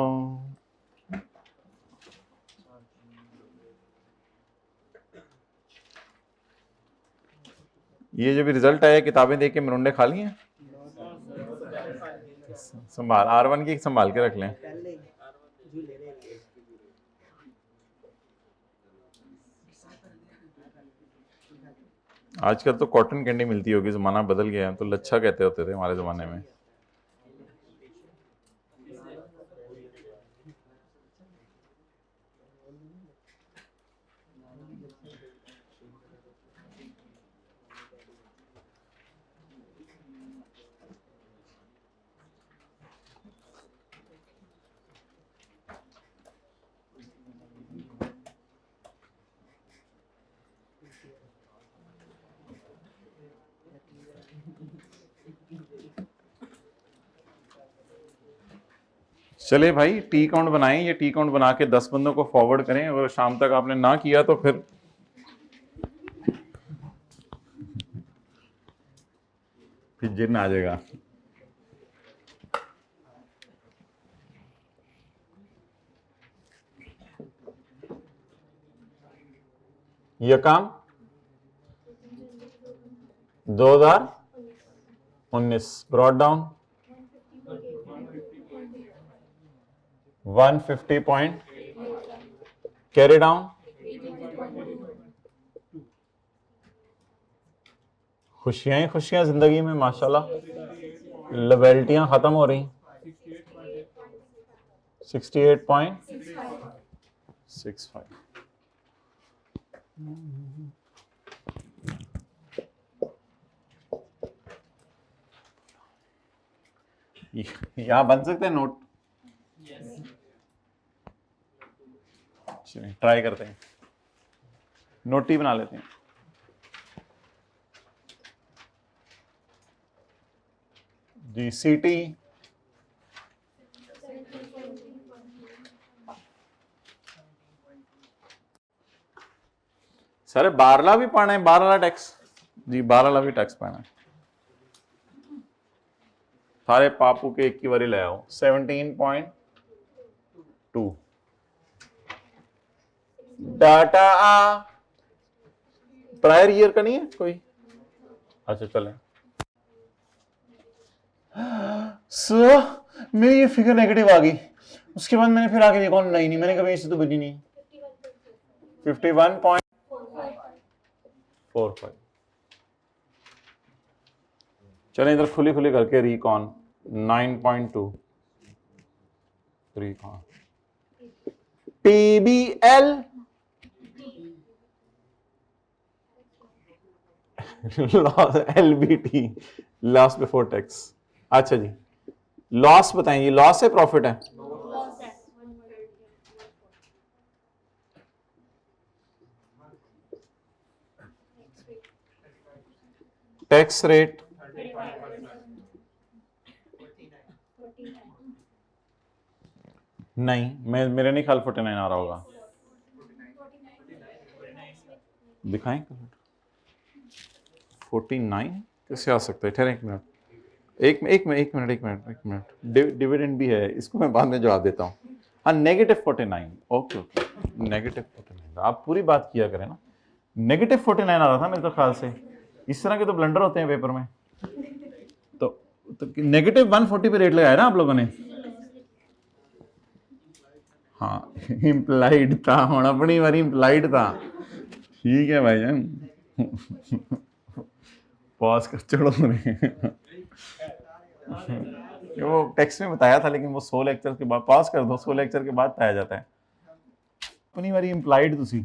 A: ये जो भी रिजल्ट आया किताबें देख के मरुंडे खा लिए हैं संभाल R1 की संभाल के रख लें आजकल तो कॉटन कैंडी मिलती होगी जमाना बदल गया है तो लच्छा कहते होते थे हमारे जमाने में चले भाई टी काउंट बनाएं ये टी काउंट बना के 10 बंदों को फॉरवर्ड करें अगर शाम तक आपने ना किया तो फिर जिन्न आ जाएगा यह काम 2019 brought down 150 point carry down खुशियां ही खुशियां जिंदगी में माशाल्लाह लवेल्टियां खत्म हो रही 68.65 यहां बन सकते हैं नोट ट्राई करते हैं नोटी बना लेते हैं जी सीटी सर 12 भी पाना है 12 टैक्स जी 12 भी टैक्स पाना है सारे पापू के एक की बारी ले आओ 17.2 डाटा प्रायर ईयर का नहीं है कोई अच्छा चलें सर मेरी ये फिगर नेगेटिव आ गई उसके बाद मैंने फिर आगे देखा नहीं मैंने कभी इससे तो बनी नहीं 51.45 चलें इधर खुली खुली करके recon 9.2 recon TBL LBT loss before tax अच्छा जी लॉस बताएं ये लॉस है प्रॉफिट है टैक्स रेट नहीं मेरे नहीं ख्याल 49 आ रहा होगा दिखाएं 49 कैसे आ सकता है ठहरें एक मिनट डिविडेंड भी है इसको मैं बाद में जवाब देता हूँ हाँ -49 ओके -49 आप पूरी बात किया करें ना -49 आ रहा था मेरे तो ख्याल से इस तरह के तो ब्लंडर होते हैं पेपर में। तो नेगेटिव 140 पे रेट लगाया ना आप लोगों ने। हाँ इंप्लाइड था, हम अपनी बारी इंप्लाइड था। ठीक है भाईजान, पॉज कर चढ़ो वो टेक्स्ट में बताया था, लेकिन वो 100 लेक्चर के बाद पॉज कर दो, 100 लेक्चर के बाद बताया जाता है। अपनी बारी इंप्लाइड तुसी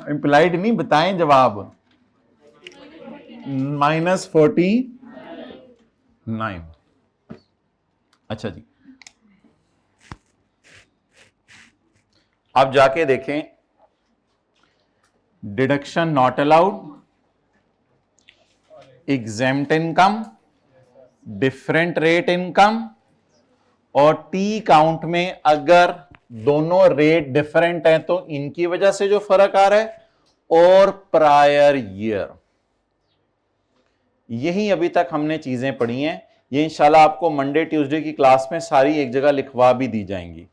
A: इंप्लाइड नहीं बताएं जवाब। -49। अच्छा जी, अब जाके देखें deduction not allowed, exempt income, different rate income, और टी काउंट में अगर दोनों रेट डिफरेंट हैं तो इनकी वजह से जो फर्क आ रहा है, और प्रायर ईयर। यही अभी तक हमने चीजें पढ़ी हैं। ये इंशाल्लाह आपको मंडे ट्यूसडे की क्लास में सारी एक जगह लिखवा भी दी जाएंगी।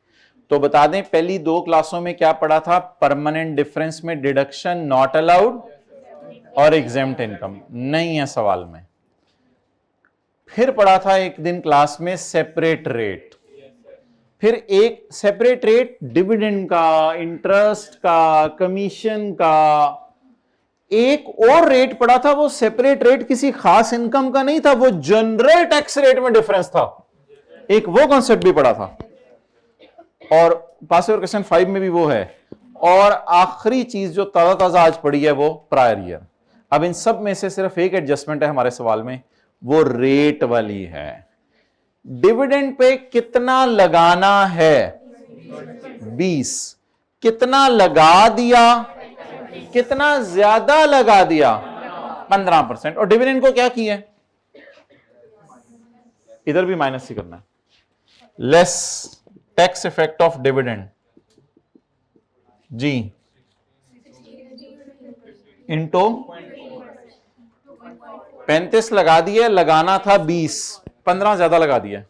A: तो बता दें, पहली 2 क्लासों में क्या पढ़ा था? परमानेंट डिफरेंस में डिडक्शन नॉट अलाउड और एग्जेम्प्ट इनकम नहीं है सवाल में। फिर पढ़ा था एक दिन क्लास में सेपरेट रेट, फिर एक सेपरेट रेट डिविडेंड का, इंटरेस्ट का, कमीशन का। एक और रेट पढ़ा था, वो सेपरेट रेट किसी खास इनकम का नहीं था, वो जनरल टैक्स रेट में डिफरेंस था। एक वो कॉन्सेप्ट भी पढ़ा था, और पास पेपर क्वेश्चन 5 में भी वो है। और आखिरी चीज जो ताजा ताजा आज पढ़ी है वो प्रायर ईयर। अब इन सब में से सिर्फ एक एडजस्टमेंट है हमारे सवाल में, वो रेट वाली है। डिविडेंड पे कितना लगाना है? 20। कितना लगा दिया? कितना ज्यादा लगा दिया? 15%। और डिविडेंड को क्या किया? इधर भी माइनस ही करना है। Less tax effect of dividend जी इंटू 35 लगा दिया, लगाना था 20, 15 ज्यादा लगा दिया,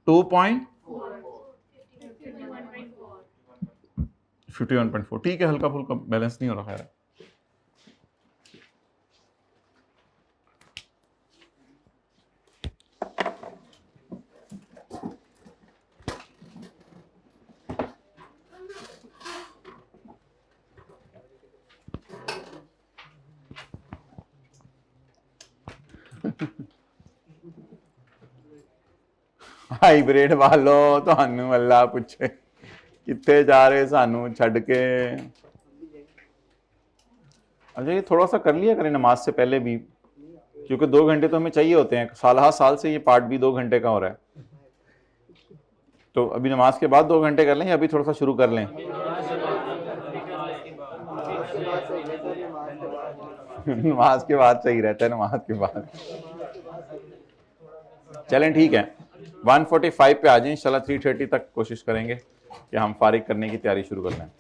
A: 2.51.4। ठीक है, हल्का फुल्का बैलेंस नहीं हो रहा है। हाइब्रिड वालो ਤੁਹਾਨੂੰ ਅੱਲਾ ਪੁੱਛੇ कितने जा रहे सानू छड़ के। अच्छा ये थोड़ा सा कर लिया करें नमाज से पहले भी, क्योंकि 2 घंटे तो हमें चाहिए होते हैं। साल से ये पार्ट भी 2 घंटे का हो रहा है, तो अभी नमाज के बाद 2 घंटे कर लें या अभी थोड़ा सा शुरू कर लें? नमाज के बाद सही रहता है, नमाज के बाद। चलें ठीक है, 145 पे आ जाए इंशाल्लाह। 3:30 तक कोशिश करेंगे कि हम फारिग करने की तैयारी शुरू कर लें।